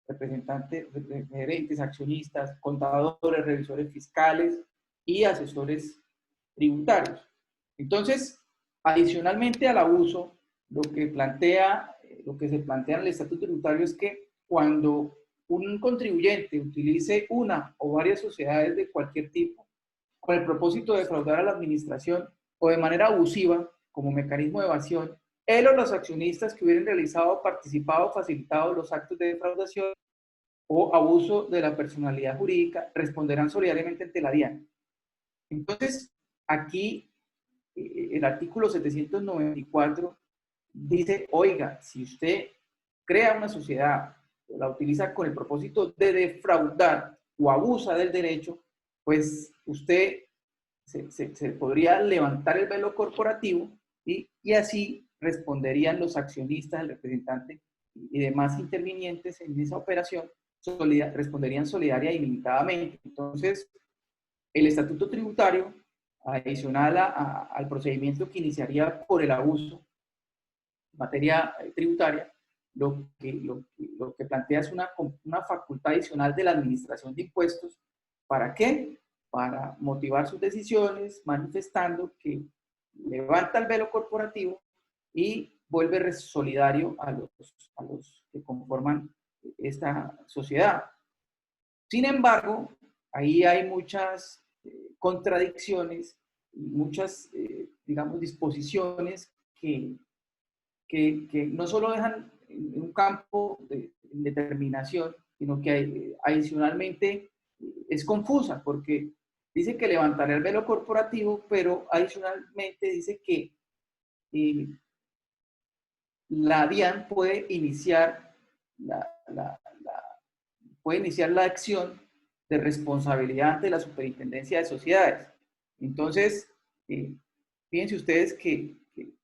representantes, gerentes, accionistas, contadores, revisores fiscales y asesores tributarios. Entonces, adicionalmente al abuso, lo que se plantea en el estatuto tributario es que cuando un contribuyente utilice una o varias sociedades de cualquier tipo con el propósito de defraudar a la administración o de manera abusiva como mecanismo de evasión, él o los accionistas que hubieran realizado, participado o facilitado los actos de defraudación o abuso de la personalidad jurídica responderán solidariamente ante la DIAN. Entonces, aquí el artículo 794 dice, oiga, si usted crea una sociedad, la utiliza con el propósito de defraudar o abusa del derecho, pues usted se podría levantar el velo corporativo y así responderían los accionistas, el representante y demás intervinientes en esa operación, responderían solidaria y limitadamente. Entonces, el estatuto tributario, adicional al procedimiento que iniciaría por el abuso en materia tributaria, lo que plantea es una facultad adicional de la administración de impuestos. ¿Para qué? Para motivar sus decisiones, manifestando que levanta el velo corporativo y vuelve solidario a los que conforman esta sociedad. Sin embargo, ahí hay muchas contradicciones, muchas, digamos, disposiciones que no solo dejan en un campo de determinación, sino que adicionalmente es confusa, porque dice que levantará el velo corporativo, pero adicionalmente dice que la DIAN puede iniciar la acción de responsabilidad ante la Superintendencia de Sociedades. Entonces, fíjense ustedes que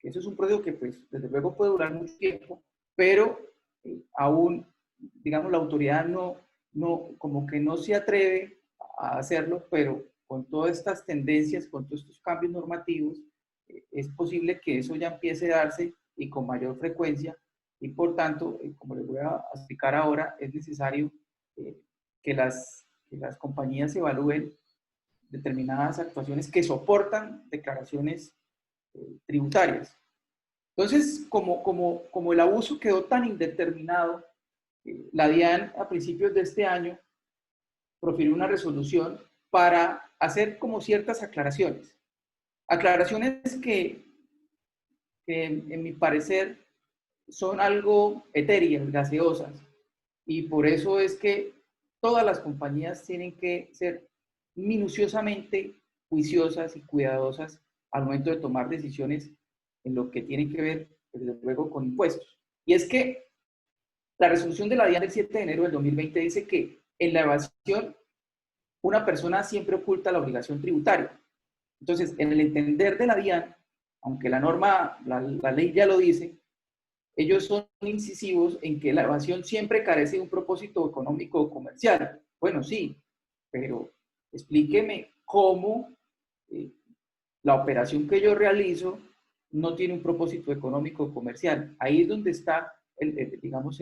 eso es un proceso que, pues, desde luego puede durar mucho tiempo, pero aún, digamos, la autoridad como que no se atreve a hacerlo, pero con todas estas tendencias, con todos estos cambios normativos, es posible que eso ya empiece a darse y con mayor frecuencia, y por tanto, como les voy a explicar ahora, es necesario que las compañías evalúen determinadas actuaciones que soportan declaraciones tributarias. Entonces, como el abuso quedó tan indeterminado, la DIAN a principios de este año profirió una resolución para hacer como ciertas aclaraciones. Aclaraciones que en mi parecer son algo etéreas, gaseosas, y por eso es que todas las compañías tienen que ser minuciosamente juiciosas y cuidadosas al momento de tomar decisiones en lo que tiene que ver, desde luego, con impuestos. Y es que la resolución de la DIAN del 7 de enero del 2020 dice que en la evasión una persona siempre oculta la obligación tributaria. Entonces, en el entender de la DIAN, aunque la norma, la ley ya lo dice, ellos son incisivos en que la evasión siempre carece de un propósito económico o comercial. Bueno, sí, pero explíqueme cómo la operación que yo realizo no tiene un propósito económico o comercial. Ahí es donde está, digamos,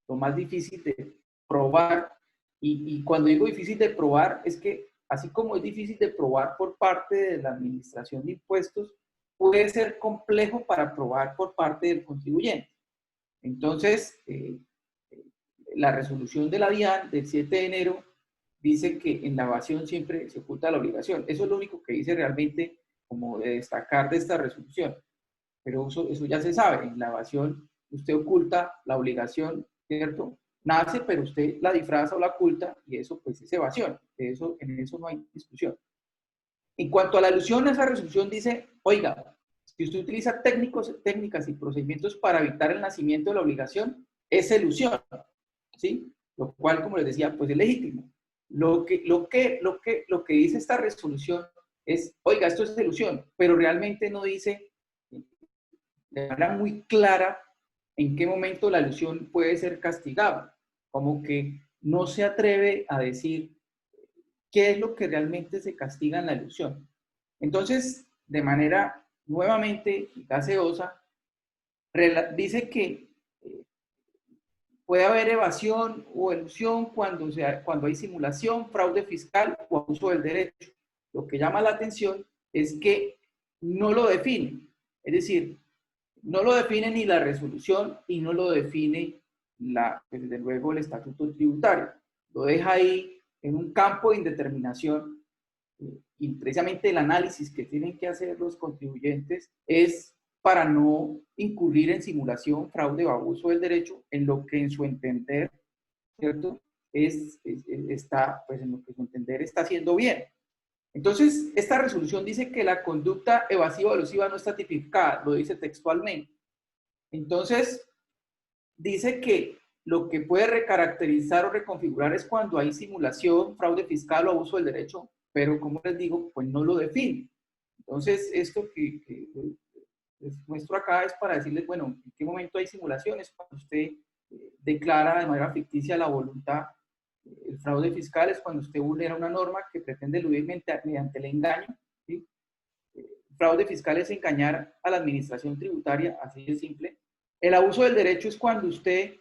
lo más difícil de probar. Y cuando digo difícil de probar, es que así como es difícil de probar por parte de la administración de impuestos, puede ser complejo para probar por parte del contribuyente. Entonces, la resolución de la DIAN del 7 de enero dice que en la evasión siempre se oculta la obligación. Eso es lo único que dice realmente como de destacar de esta resolución. Pero eso ya se sabe, en la evasión usted oculta la obligación, ¿cierto? Nace, pero usted la disfraza o la oculta y eso pues es evasión. En eso no hay discusión. En cuanto a la elusión, esa resolución dice, oiga, si usted utiliza técnicas y procedimientos para evitar el nacimiento de la obligación, es elusión, ¿sí? Lo cual, como les decía, pues es legítimo. Lo que dice esta resolución es, oiga, esto es elusión, pero realmente no dice de manera muy clara en qué momento la elusión puede ser castigable. Como que no se atreve a decir qué es lo que realmente se castiga en la elusión. Entonces, de manera nuevamente gaseosa, dice que puede haber evasión o elusión cuando hay simulación, fraude fiscal o abuso del derecho. Lo que llama la atención es que no lo define. Es decir, no lo define ni la resolución y no lo define, desde luego, el estatuto tributario. Lo deja ahí en un campo de indeterminación y precisamente el análisis que tienen que hacer los contribuyentes es para no incurrir en simulación, fraude o abuso del derecho en lo que en su entender, ¿cierto? Está, pues en lo que su entender está haciendo bien. Entonces, esta resolución dice que la conducta evasiva o elusiva no está tipificada, lo dice textualmente. Entonces, dice que lo que puede recaracterizar o reconfigurar es cuando hay simulación, fraude fiscal o abuso del derecho, pero como les digo, pues no lo define. Entonces, esto que les muestro acá es para decirles, bueno, en qué momento hay simulaciones, cuando usted declara de manera ficticia la voluntad. El fraude fiscal es cuando usted vulnera una norma que pretende eludir mediante el engaño, ¿sí? El fraude fiscal es engañar a la administración tributaria, así de simple. El abuso del derecho es cuando usted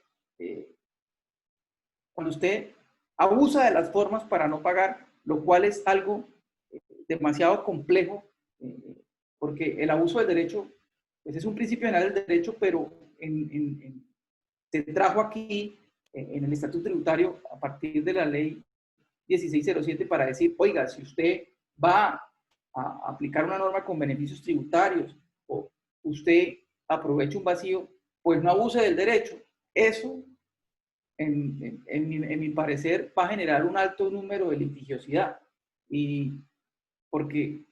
abusa de las formas para no pagar, lo cual es algo demasiado complejo, porque el abuso del derecho pues es un principio general del derecho, pero se trajo aquí en el estatuto tributario a partir de la ley 1607 para decir, oiga, si usted va a aplicar una norma con beneficios tributarios o usted aprovecha un vacío, pues no abuse del derecho. Eso, en mi parecer, va a generar un alto número de litigiosidad. Y porque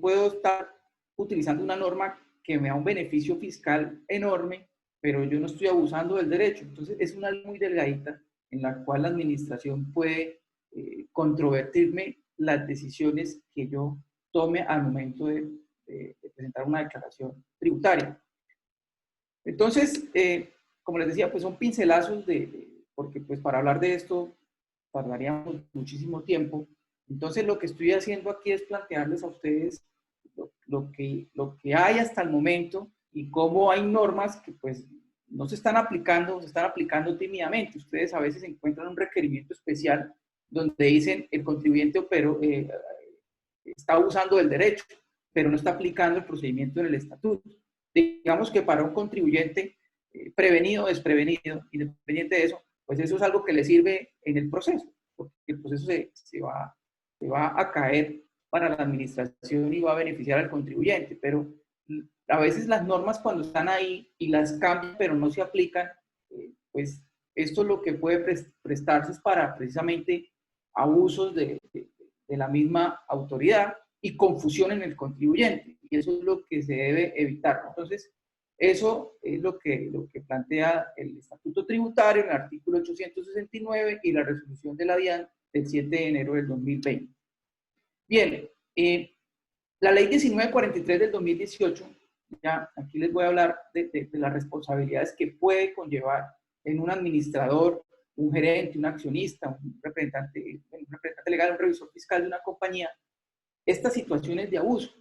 puedo estar utilizando una norma que me da un beneficio fiscal enorme, pero yo no estoy abusando del derecho. Entonces, es una ley muy delgadita en la cual la administración puede controvertirme las decisiones que yo tome al momento de presentar una declaración tributaria. Entonces, como les decía, pues son pincelazos porque pues para hablar de esto tardaríamos muchísimo tiempo. Entonces, lo que estoy haciendo aquí es plantearles a ustedes lo que hay hasta el momento y cómo hay normas que pues no se están aplicando, se están aplicando tímidamente. Ustedes a veces encuentran un requerimiento especial donde dicen el contribuyente está abusando del derecho, pero no está aplicando el procedimiento en el estatuto. Digamos que para un contribuyente prevenido o desprevenido, independiente de eso, pues eso es algo que le sirve en el proceso, porque el proceso se va a caer para la administración y va a beneficiar al contribuyente, pero a veces las normas cuando están ahí y las cambian pero no se aplican, pues esto lo que puede prestarse es para precisamente abusos de la misma autoridad y confusión en el contribuyente. Y eso es lo que se debe evitar. Entonces, eso es lo que plantea el Estatuto Tributario en el artículo 869 y la resolución de la DIAN del 7 de enero del 2020. Bien, la ley 1943 del 2018, ya aquí les voy a hablar de las responsabilidades que puede conllevar en un administrador, un gerente, un accionista, un representante legal, un revisor fiscal de una compañía, estas situaciones de abuso.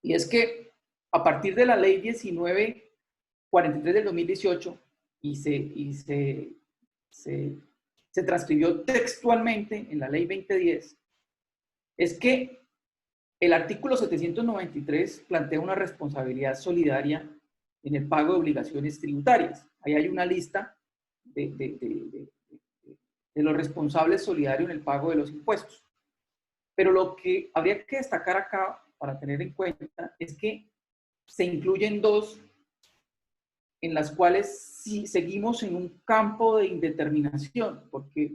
Y es que a partir de la ley 1943 del 2018 y se transcribió textualmente en la ley 2010, es que el artículo 793 plantea una responsabilidad solidaria en el pago de obligaciones tributarias. Ahí hay una lista de los responsables solidarios en el pago de los impuestos. Pero lo que habría que destacar acá, para tener en cuenta, es que se incluyen dos en las cuales sí seguimos en un campo de indeterminación, porque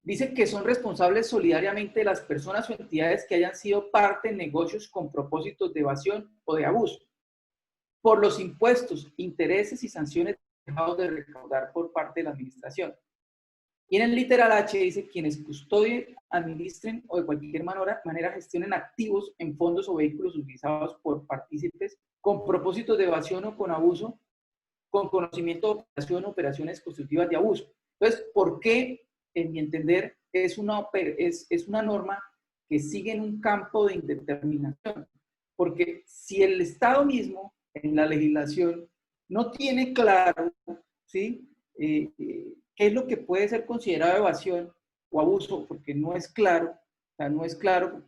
dice que son responsables solidariamente las personas o entidades que hayan sido parte en negocios con propósitos de evasión o de abuso, por los impuestos, intereses y sanciones dejados de recaudar por parte de la administración. Y en el literal H dice quienes custodien, administren o de cualquier manera gestionen activos en fondos o vehículos utilizados por partícipes con propósitos de evasión o con abuso, con conocimiento de operación o operaciones constitutivas de abuso. Entonces, ¿por qué, en mi entender, es una norma que sigue en un campo de indeterminación? Porque si el Estado mismo, en la legislación, no tiene claro, ¿sí?, qué es lo que puede ser considerado evasión o abuso, porque no es claro, o sea, no es claro,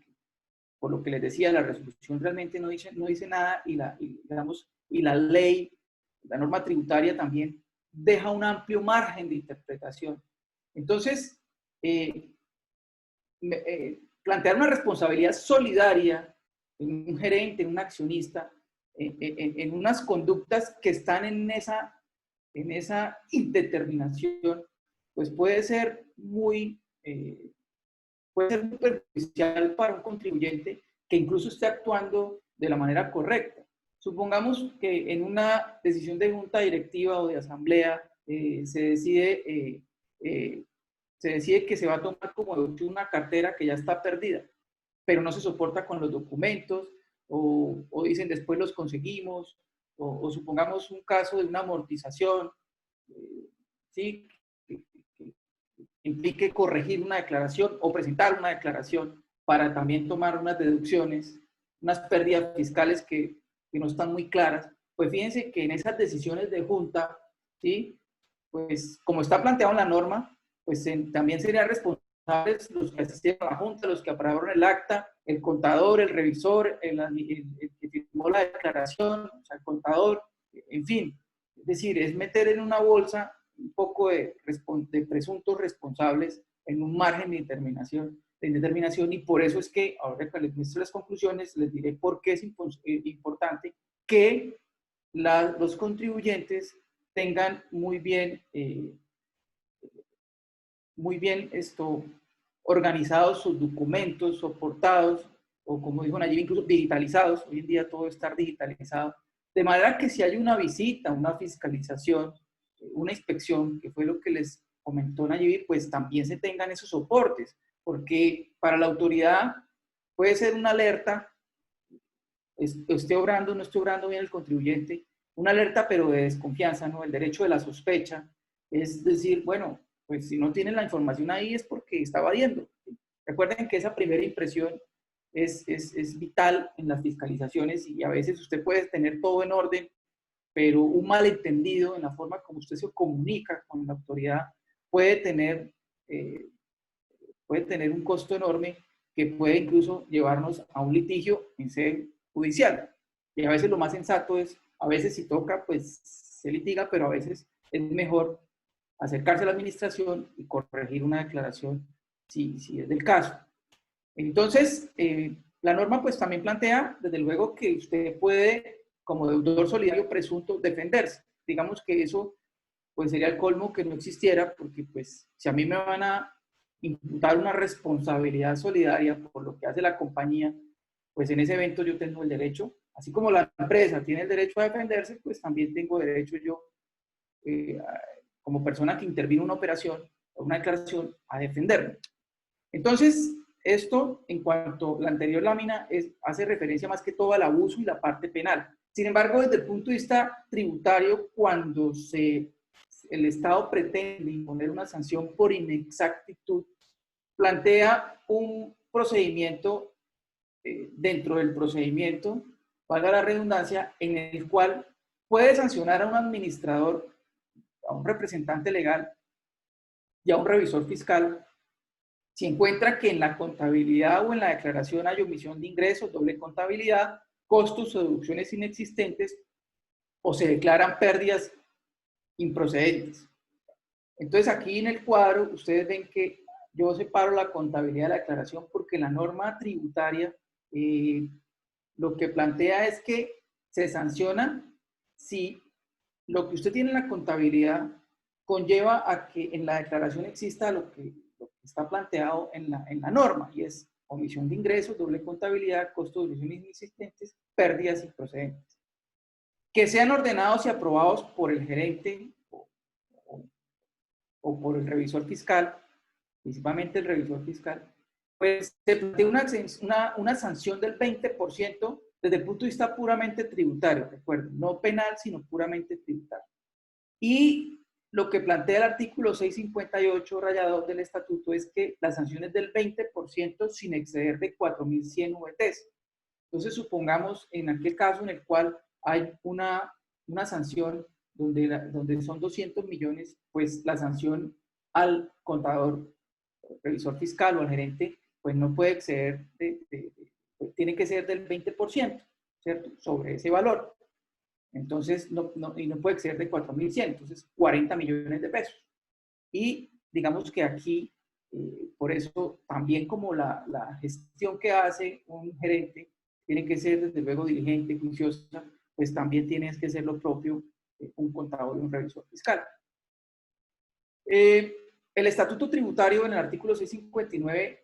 por lo que les decía, la resolución realmente no dice nada y la ley, la norma tributaria también deja un amplio margen de interpretación. Entonces, plantear una responsabilidad solidaria en un gerente, en un accionista, en unas conductas que están en esa indeterminación, pues puede ser muy perjudicial para un contribuyente que incluso esté actuando de la manera correcta. Supongamos que en una decisión de junta directiva o de asamblea se decide que se va a tomar como una cartera que ya está perdida, pero no se soporta con los documentos, o dicen después los conseguimos, o supongamos un caso de una amortización, ¿sí?, que implique corregir una declaración o presentar una declaración para también tomar unas deducciones, unas pérdidas fiscales que no están muy claras. Pues fíjense que en esas decisiones de junta, ¿sí?, pues como está planteado en la norma, pues también serían responsables los que asistieron a la junta, los que aprobaron el acta, el contador, el revisor, el que firmó la declaración, o sea, el contador, en fin. Es decir, es meter en una bolsa un poco de presuntos responsables en un margen de indeterminación, y por eso es que, ahora que les muestro las conclusiones, les diré por qué es importante que los contribuyentes tengan muy bien organizados sus documentos, soportados, o como dijo Nayib, incluso digitalizados. Hoy en día todo está digitalizado, de manera que si hay una visita, una fiscalización, una inspección, que fue lo que les comentó Nayib, pues también se tengan esos soportes, porque para la autoridad puede ser una alerta, esté obrando o no esté obrando bien el contribuyente, una alerta pero de desconfianza, ¿no? El derecho de la sospecha, es decir, bueno, pues si no tienen la información ahí es porque está evadiendo. Recuerden que esa primera impresión es vital en las fiscalizaciones, y a veces usted puede tener todo en orden, pero un malentendido en la forma como usted se comunica con la autoridad puede tener un costo enorme que puede incluso llevarnos a un litigio en sede judicial. Y a veces lo más sensato es, a veces si toca, pues se litiga, pero a veces es mejor acercarse a la administración y corregir una declaración si es del caso. Entonces, la norma pues también plantea, desde luego, que usted puede, como deudor solidario presunto, defenderse. Digamos que eso pues sería el colmo que no existiera, porque pues si a mí me van a imputar una responsabilidad solidaria por lo que hace la compañía, pues en ese evento yo tengo el derecho, así como la empresa tiene el derecho a defenderse, pues también tengo derecho yo, como persona que intervino en una operación o una declaración, a defenderme. Entonces, esto, en cuanto a la anterior lámina, hace referencia más que todo al abuso y la parte penal. Sin embargo, desde el punto de vista tributario, cuando el Estado pretende imponer una sanción por inexactitud, plantea un procedimiento dentro del procedimiento, valga la redundancia, en el cual puede sancionar a un administrador, a un representante legal y a un revisor fiscal si encuentra que en la contabilidad o en la declaración hay omisión de ingresos, doble contabilidad, costos o deducciones inexistentes o se declaran pérdidas improcedentes. Entonces aquí en el cuadro ustedes ven que yo separo la contabilidad de la declaración porque la norma tributaria lo que plantea es que se sanciona si lo que usted tiene en la contabilidad conlleva a que en la declaración exista lo que está planteado en la norma, y es omisión de ingresos, doble contabilidad, costos de deducciones inexistentes, pérdidas improcedentes. Que sean ordenados y aprobados por el gerente o por el revisor fiscal, principalmente el revisor fiscal, pues se plantea una sanción del 20% desde el punto de vista puramente tributario, recuerden, no penal, sino puramente tributario. Y lo que plantea el artículo 658, raya 2 del estatuto, es que la sanción es del 20% sin exceder de 4.100 VTs. Entonces, supongamos en aquel caso en el cual hay una sanción donde son 200 millones, pues la sanción al contador, revisor fiscal o al gerente, pues no puede exceder, tiene que ser del 20%, ¿cierto? Sobre ese valor. Entonces, no puede exceder de 4.100, entonces 40 millones de pesos. Y digamos que aquí, por eso, también como la gestión que hace un gerente tiene que ser desde luego diligente, juiciosa, pues también tiene que ser lo propio un contador y un revisor fiscal. El estatuto tributario en el artículo 659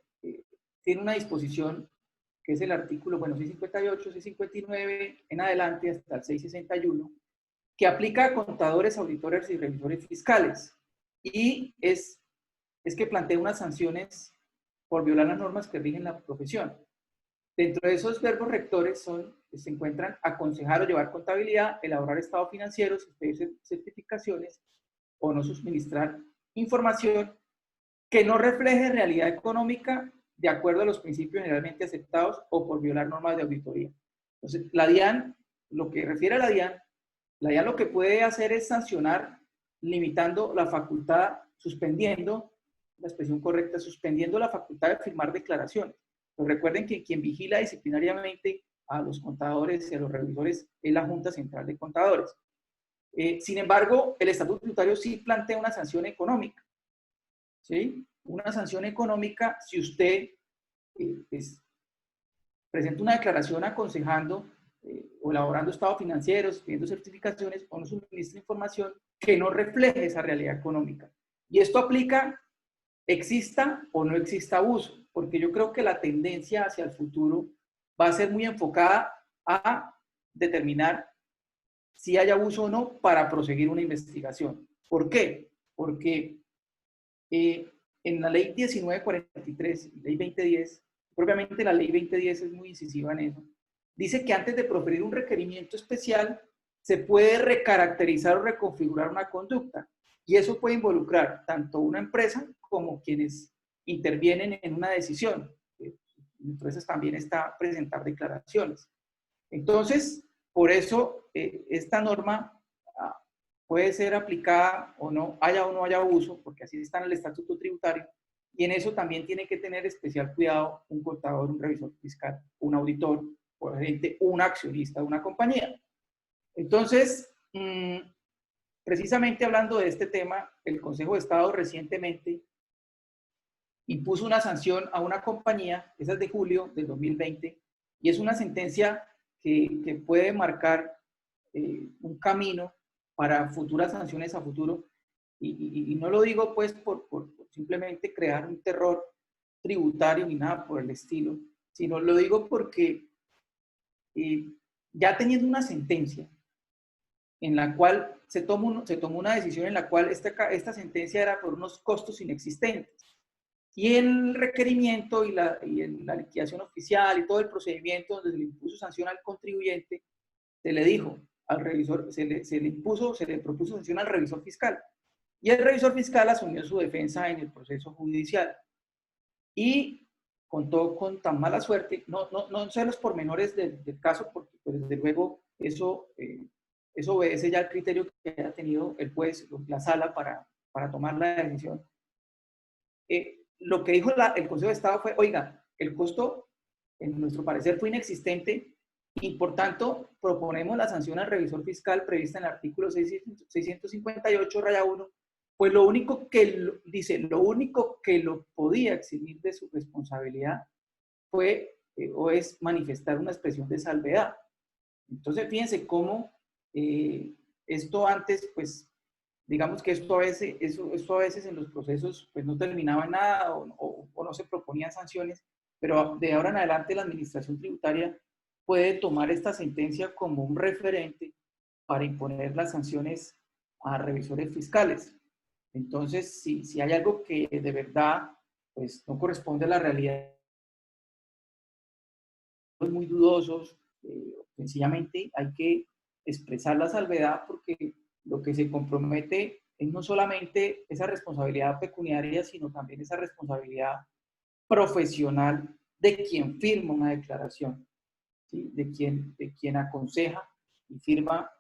tiene una disposición que es el artículo, 658, 659 en adelante hasta el 661, que aplica a contadores, auditores y revisores fiscales. Y es que plantea unas sanciones por violar las normas que rigen la profesión. Dentro de esos verbos rectores se encuentran aconsejar o llevar contabilidad, elaborar estados financieros, expedir certificaciones o no suministrar información que no refleje realidad económica de acuerdo a los principios generalmente aceptados o por violar normas de auditoría. Entonces, la DIAN, lo que refiere a la DIAN lo que puede hacer es sancionar limitando la facultad, suspendiendo, la expresión correcta, suspendiendo la facultad de firmar declaraciones. Pero recuerden que quien vigila disciplinariamente a los contadores y a los revisores es la Junta Central de Contadores. Sin embargo, el Estatuto Tributario sí plantea una sanción económica. ¿Sí? Una sanción económica si usted presenta una declaración aconsejando o elaborando estados financieros, pidiendo certificaciones o no suministra información que no refleje esa realidad económica. Y esto aplica, exista o no exista abuso, porque yo creo que la tendencia hacia el futuro va a ser muy enfocada a determinar si hay abuso o no para proseguir una investigación. ¿Por qué? Porque en la ley 1943 y ley 2010, propiamente la ley 2010 es muy incisiva en eso, dice que antes de proferir un requerimiento especial se puede recaracterizar o reconfigurar una conducta, y eso puede involucrar tanto una empresa como quienes intervienen en una decisión. Entonces también está presentar declaraciones. Entonces, por eso esta norma puede ser aplicada o no haya abuso, porque así está en el estatuto tributario, y en eso también tiene que tener especial cuidado un contador, un revisor fiscal, un auditor, o gerente, un accionista de una compañía. Entonces, precisamente hablando de este tema, el Consejo de Estado recientemente impuso una sanción a una compañía, esa es de julio del 2020, y es una sentencia que puede marcar un camino para futuras sanciones a futuro, Y no lo digo pues por simplemente crear un terror tributario ni nada por el estilo, sino lo digo porque ya teniendo una sentencia en la cual se tomó una decisión en la cual esta sentencia era por unos costos inexistentes. Y el requerimiento y la liquidación oficial y todo el procedimiento donde se le impuso sanción al contribuyente, se le dijo al revisor, se le propuso sanción al revisor fiscal. Y el revisor fiscal asumió su defensa en el proceso judicial. Y contó con tan mala suerte, no sé los pormenores del caso, porque pues, desde luego eso obedece ya al criterio que haya tenido el juez, la sala para tomar la decisión. Lo que dijo el Consejo de Estado fue, oiga, el costo, en nuestro parecer, fue inexistente y, por tanto, proponemos la sanción al revisor fiscal prevista en el artículo 658-1, pues lo único que lo podía eximir de su responsabilidad fue o es manifestar una expresión de salvedad. Entonces, fíjense cómo esto antes, pues, digamos que esto a veces en los procesos pues no terminaba en nada o no se proponían sanciones, pero de ahora en adelante la administración tributaria puede tomar esta sentencia como un referente para imponer las sanciones a revisores fiscales. Entonces, si hay algo que de verdad pues no corresponde a la realidad, muy dudosos, sencillamente hay que expresar la salvedad porque lo que se compromete es no solamente esa responsabilidad pecuniaria, sino también esa responsabilidad profesional de quien firma una declaración, ¿sí? de quien aconseja y firma,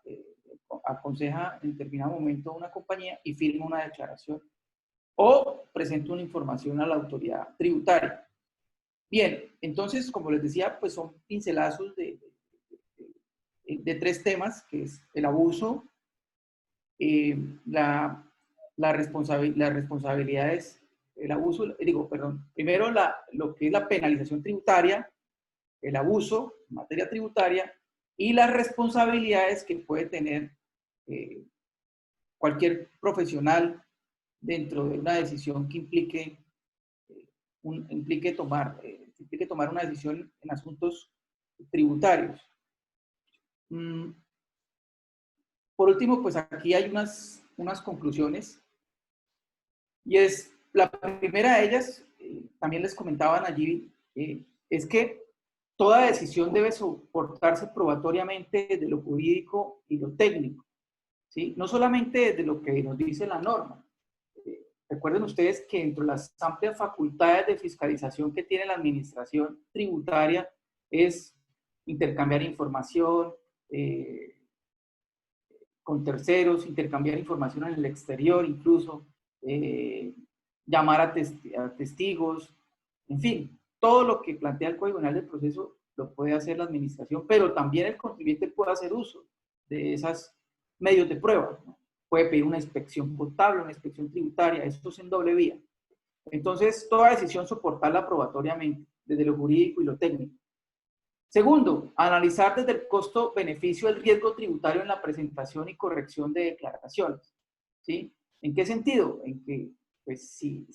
aconseja en determinado momento a una compañía y firma una declaración o presenta una información a la autoridad tributaria. Bien, entonces, como les decía, pues son pincelazos de tres temas, que es el abuso, las responsabilidades, el abuso, primero lo que es la penalización tributaria, el abuso en materia tributaria y las responsabilidades que puede tener cualquier profesional dentro de una decisión que implique tomar una decisión en asuntos tributarios. Por último, pues aquí hay unas conclusiones, y es, la primera de ellas, también les comentaban allí, es que toda decisión debe soportarse probatoriamente desde lo jurídico y lo técnico, ¿sí? No solamente desde lo que nos dice la norma. Recuerden ustedes que entre las amplias facultades de fiscalización que tiene la administración tributaria es intercambiar información con terceros, intercambiar información en el exterior, incluso llamar a testigos, en fin, todo lo que plantea el Código Penal del Proceso lo puede hacer la administración, pero también el contribuyente puede hacer uso de esos medios de prueba, ¿no? Puede pedir una inspección contable, una inspección tributaria, esto es en doble vía. Entonces, toda decisión soportarla probatoriamente, desde lo jurídico y lo técnico. Segundo, analizar desde el costo-beneficio el riesgo tributario en la presentación y corrección de declaraciones, ¿sí? ¿En qué sentido? En que, pues, si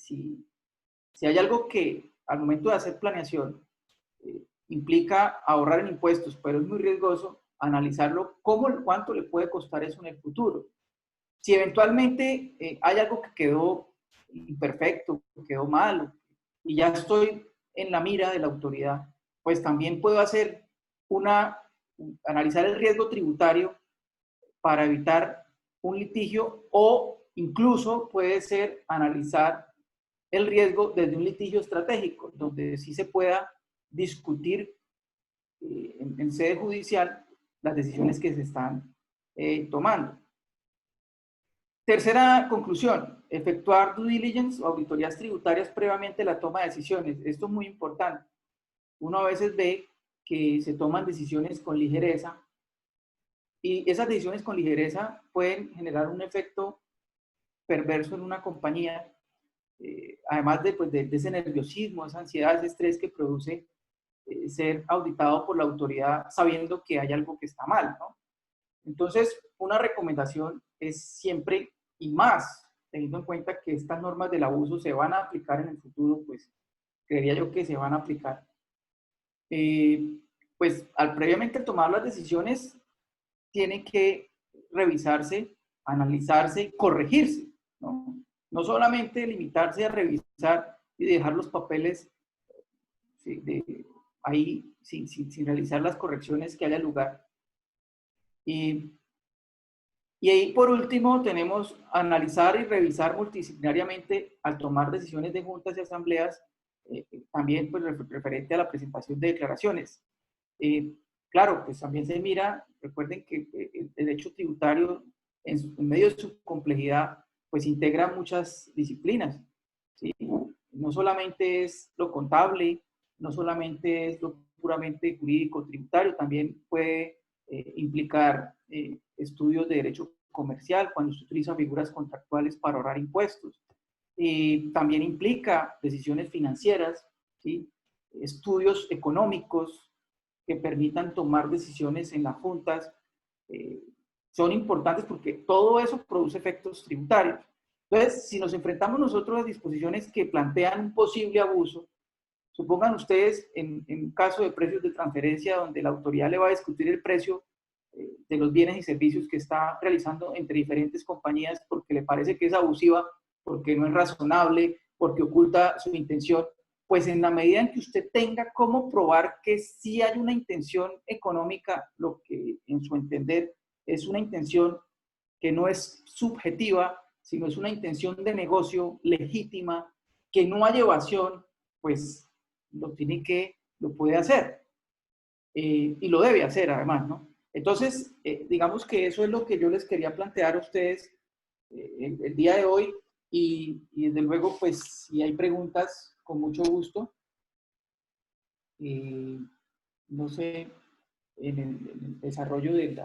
hay algo que al momento de hacer planeación implica ahorrar en impuestos, pero es muy riesgoso, analizarlo cuánto le puede costar eso en el futuro. Si eventualmente hay algo que quedó imperfecto, que quedó malo, y ya estoy en la mira de la autoridad, pues también puedo hacer analizar el riesgo tributario para evitar un litigio, o incluso puede ser analizar el riesgo desde un litigio estratégico, donde sí se pueda discutir en sede judicial las decisiones que se están tomando. Tercera conclusión, efectuar due diligence o auditorías tributarias previamente a la toma de decisiones. Esto es muy importante. Uno a veces ve que se toman decisiones con ligereza, y esas decisiones con ligereza pueden generar un efecto perverso en una compañía, además de ese nerviosismo, esa ansiedad, ese estrés que produce ser auditado por la autoridad sabiendo que hay algo que está mal, ¿no? Entonces, una recomendación es siempre, y más teniendo en cuenta que estas normas del abuso se van a aplicar en el futuro, pues creería yo que se van a aplicar. Pues previamente al tomar las decisiones, tiene que revisarse, analizarse y corregirse, ¿no? No solamente limitarse a revisar y dejar los papeles ahí sin realizar las correcciones que haya lugar. Y ahí, por último, tenemos analizar y revisar multidisciplinariamente al tomar decisiones de juntas y asambleas, también pues, referente a la presentación de declaraciones. Claro, pues también se mira, recuerden que el derecho tributario, en medio de su complejidad, pues integra muchas disciplinas, ¿sí? No solamente es lo contable, no solamente es lo puramente jurídico tributario, también puede implicar estudios de derecho comercial cuando se utilizan figuras contractuales para ahorrar impuestos. También implica decisiones financieras, ¿sí? Estudios económicos que permitan tomar decisiones en las juntas. Son importantes porque todo eso produce efectos tributarios. Entonces, si nos enfrentamos nosotros a disposiciones que plantean un posible abuso, supongan ustedes en un caso de precios de transferencia donde la autoridad le va a discutir el precio de los bienes y servicios que está realizando entre diferentes compañías porque le parece que es abusiva, porque no es razonable, porque oculta su intención, pues en la medida en que usted tenga cómo probar que sí hay una intención económica, lo que en su entender es una intención que no es subjetiva, sino es una intención de negocio legítima, que no hay evasión, pues lo puede hacer. Y lo debe hacer además, ¿no? Entonces, digamos que eso es lo que yo les quería plantear a ustedes el día de hoy y desde luego, pues, si hay preguntas, con mucho gusto. No sé, en el desarrollo de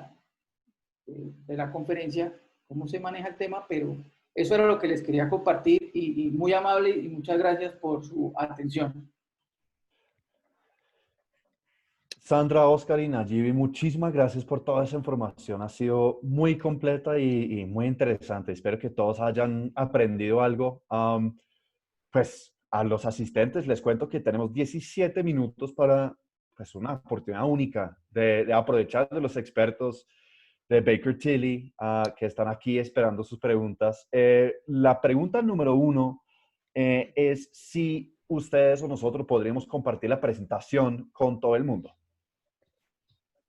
la conferencia, cómo se maneja el tema, pero eso era lo que les quería compartir y muy amable y muchas gracias por su atención. Sandra, Oscar y Nayibi, muchísimas gracias por toda esa información. Ha sido muy completa y muy interesante. Espero que todos hayan aprendido algo. Pues a los asistentes les cuento que tenemos 17 minutos para pues, una oportunidad única de aprovechar de los expertos de Baker Tilly que están aquí esperando sus preguntas. La pregunta número 1 es si ustedes o nosotros podríamos compartir la presentación con todo el mundo.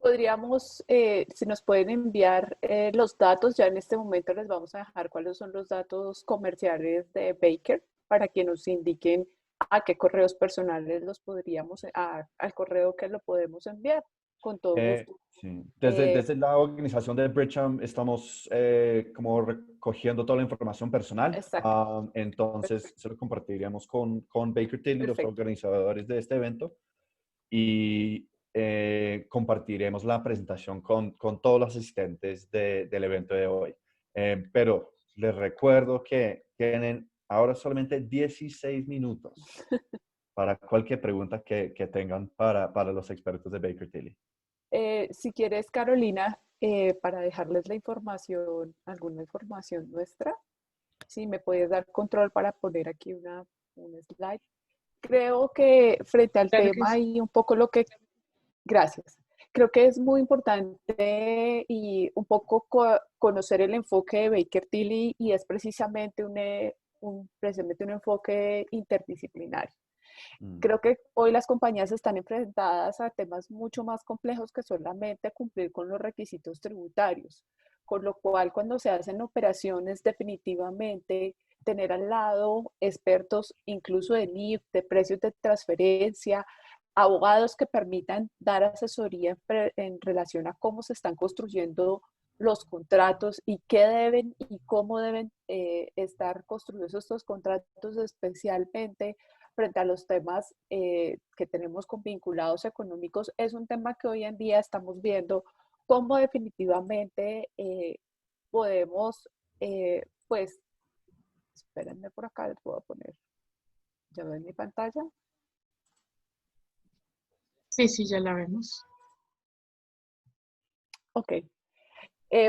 Podríamos, si nos pueden enviar los datos, ya en este momento les vamos a dejar cuáles son los datos comerciales de Baker para que nos indiquen a qué correos personales los podríamos, al correo que lo podemos enviar, con todo gusto. Sí. Desde la organización de Bridgeham estamos como recogiendo toda la información personal. Exacto. Entonces Perfecto. se lo compartiríamos con Baker Tilly, los Perfecto. organizadores de este evento, y compartiremos la presentación con todos los asistentes del evento de hoy. Pero les recuerdo que tienen ahora solamente 16 minutos para cualquier pregunta que tengan para los expertos de Baker Tilly. Si quieres, Carolina, para dejarles la información, alguna información nuestra, si me puedes dar control para poner aquí un slide. Creo que frente al Claro que tema sí. y un poco lo que, gracias, creo que es muy importante y un poco conocer el enfoque de Baker Tilly y es precisamente precisamente un enfoque interdisciplinario. Creo que hoy las compañías están enfrentadas a temas mucho más complejos que solamente cumplir con los requisitos tributarios, con lo cual cuando se hacen operaciones definitivamente tener al lado expertos incluso de NIF, de precios de transferencia, abogados que permitan dar asesoría en relación a cómo se están construyendo los contratos y qué deben y cómo deben estar construidos estos contratos, especialmente frente a los temas que tenemos con vinculados económicos, es un tema que hoy en día estamos viendo cómo definitivamente podemos, pues, espérenme por acá, les puedo poner, ya ven mi pantalla. Sí, sí, ya la vemos. Ok.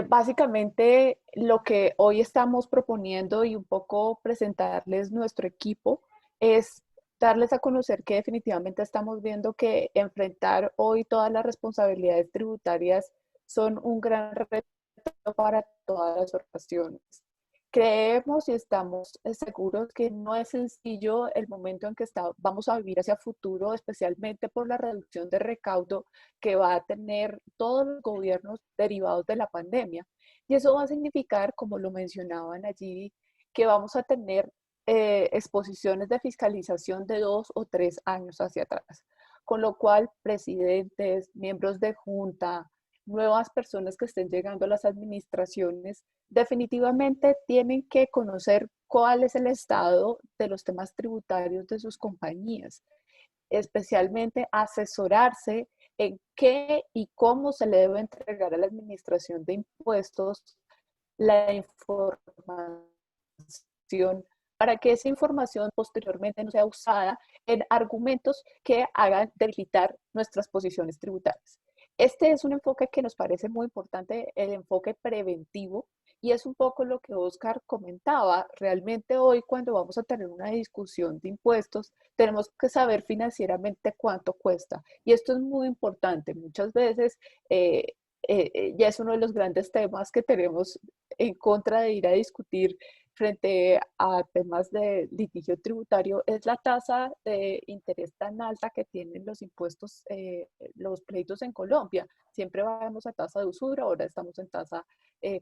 Básicamente, lo que hoy estamos proponiendo y un poco presentarles nuestro equipo es darles a conocer que definitivamente estamos viendo que enfrentar hoy todas las responsabilidades tributarias son un gran reto para todas las organizaciones. Creemos y estamos seguros que no es sencillo el momento en que vamos a vivir hacia futuro, especialmente por la reducción de recaudo que va a tener todos los gobiernos derivados de la pandemia. Y eso va a significar, como lo mencionaban allí, que vamos a tener exposiciones de fiscalización de 2 o 3 años hacia atrás. Con lo cual, presidentes, miembros de junta, nuevas personas que estén llegando a las administraciones, definitivamente tienen que conocer cuál es el estado de los temas tributarios de sus compañías, especialmente asesorarse en qué y cómo se le debe entregar a la administración de impuestos la información para que esa información posteriormente no sea usada en argumentos que hagan debilitar nuestras posiciones tributarias. Este es un enfoque que nos parece muy importante, el enfoque preventivo, y es un poco lo que Oscar comentaba. Realmente hoy, cuando vamos a tener una discusión de impuestos, tenemos que saber financieramente cuánto cuesta. Y esto es muy importante. Muchas veces ya es uno de los grandes temas que tenemos en contra de ir a discutir frente a temas de litigio tributario, es la tasa de interés tan alta que tienen los impuestos, los pleitos en Colombia. Siempre vamos a tasa de usura, ahora estamos en tasa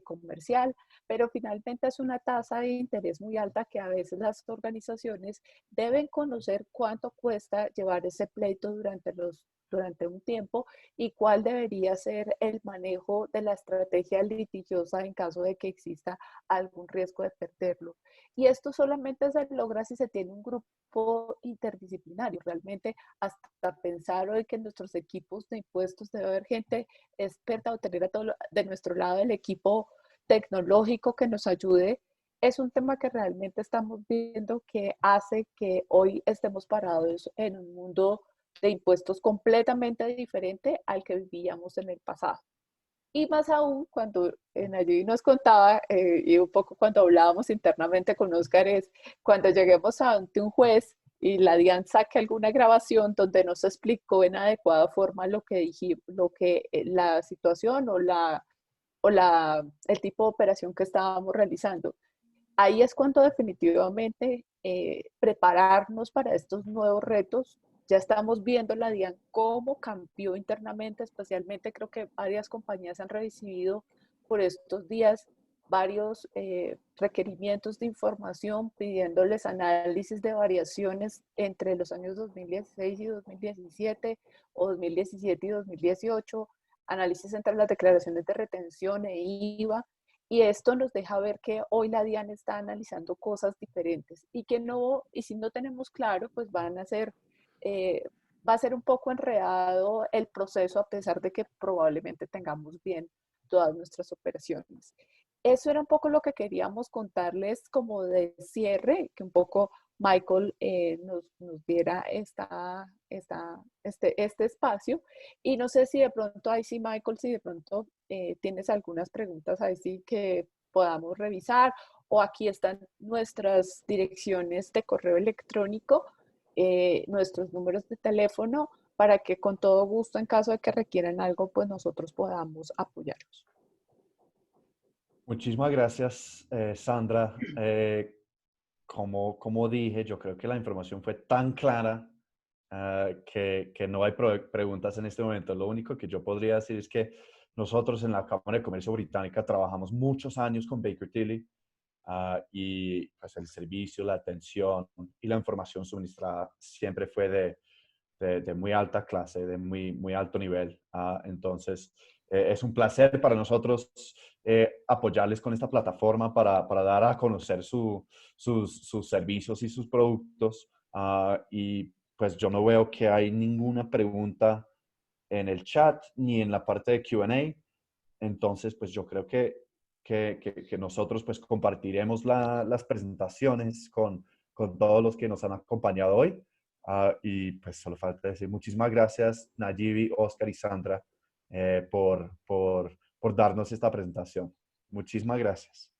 comercial, pero finalmente es una tasa de interés muy alta que a veces las organizaciones deben conocer cuánto cuesta llevar ese pleito durante un tiempo y cuál debería ser el manejo de la estrategia litigiosa en caso de que exista algún riesgo de perderlo. Y esto solamente se logra si se tiene un grupo interdisciplinario. Realmente, hasta pensar hoy que en nuestros equipos de impuestos debe haber gente experta o tener a todo de nuestro lado el equipo tecnológico que nos ayude, es un tema que realmente estamos viendo que hace que hoy estemos parados en un mundo de impuestos completamente diferente al que vivíamos en el pasado. Y más aún cuando Nayib nos contaba, y un poco cuando hablábamos internamente con Oscar, es cuando lleguemos ante un juez y la DIAN saque alguna grabación donde nos explicó en adecuada forma lo que dijimos, la situación el tipo de operación que estábamos realizando. Ahí es cuando definitivamente prepararnos para estos nuevos retos. Ya estamos viendo la DIAN cómo cambió internamente, especialmente creo que varias compañías han recibido por estos días varios requerimientos de información pidiéndoles análisis de variaciones entre los años 2016 y 2017 o 2017 y 2018, análisis entre las declaraciones de retención e IVA. Y esto nos deja ver que hoy la DIAN está analizando cosas diferentes y que no, y si no tenemos claro, pues va a ser un poco enredado el proceso a pesar de que probablemente tengamos bien todas nuestras operaciones. Eso era un poco lo que queríamos contarles como de cierre, que un poco Michael nos diera este espacio. Y no sé si de pronto, ahí sí, Michael, si de pronto tienes algunas preguntas ahí sí que podamos revisar, o aquí están nuestras direcciones de correo electrónico, nuestros números de teléfono, para que con todo gusto, en caso de que requieran algo, pues nosotros podamos apoyarlos. Muchísimas gracias, Sandra. Como dije, yo creo que la información fue tan clara que no hay preguntas en este momento. Lo único que yo podría decir es que nosotros en la Cámara de Comercio Británica trabajamos muchos años con Baker Tilly y pues, el servicio, la atención y la información suministrada siempre fue de muy alta clase, de muy alto nivel. Entonces, es un placer para nosotros apoyarles con esta plataforma para dar a conocer sus servicios y sus productos. Y pues yo no veo que hay ninguna pregunta en el chat ni en la parte de Q&A. Entonces, pues yo creo que nosotros pues compartiremos las presentaciones con todos los que nos han acompañado hoy. Y pues solo falta decir muchísimas gracias, Nayibi, Oscar y Sandra, por por darnos esta presentación. Muchísimas gracias.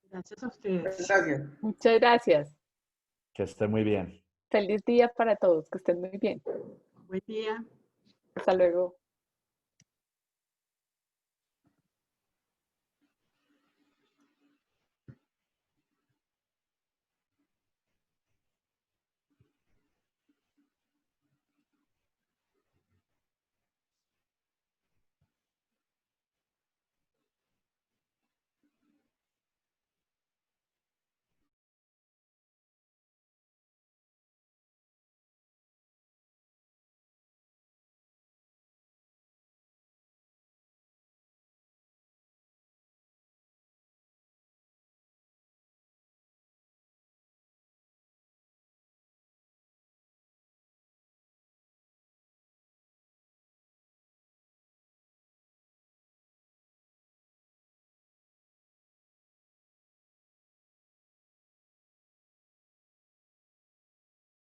Gracias a ustedes. Gracias. Muchas gracias. Que esté muy bien. Feliz día para todos. Que estén muy bien. Buen día. Hasta luego.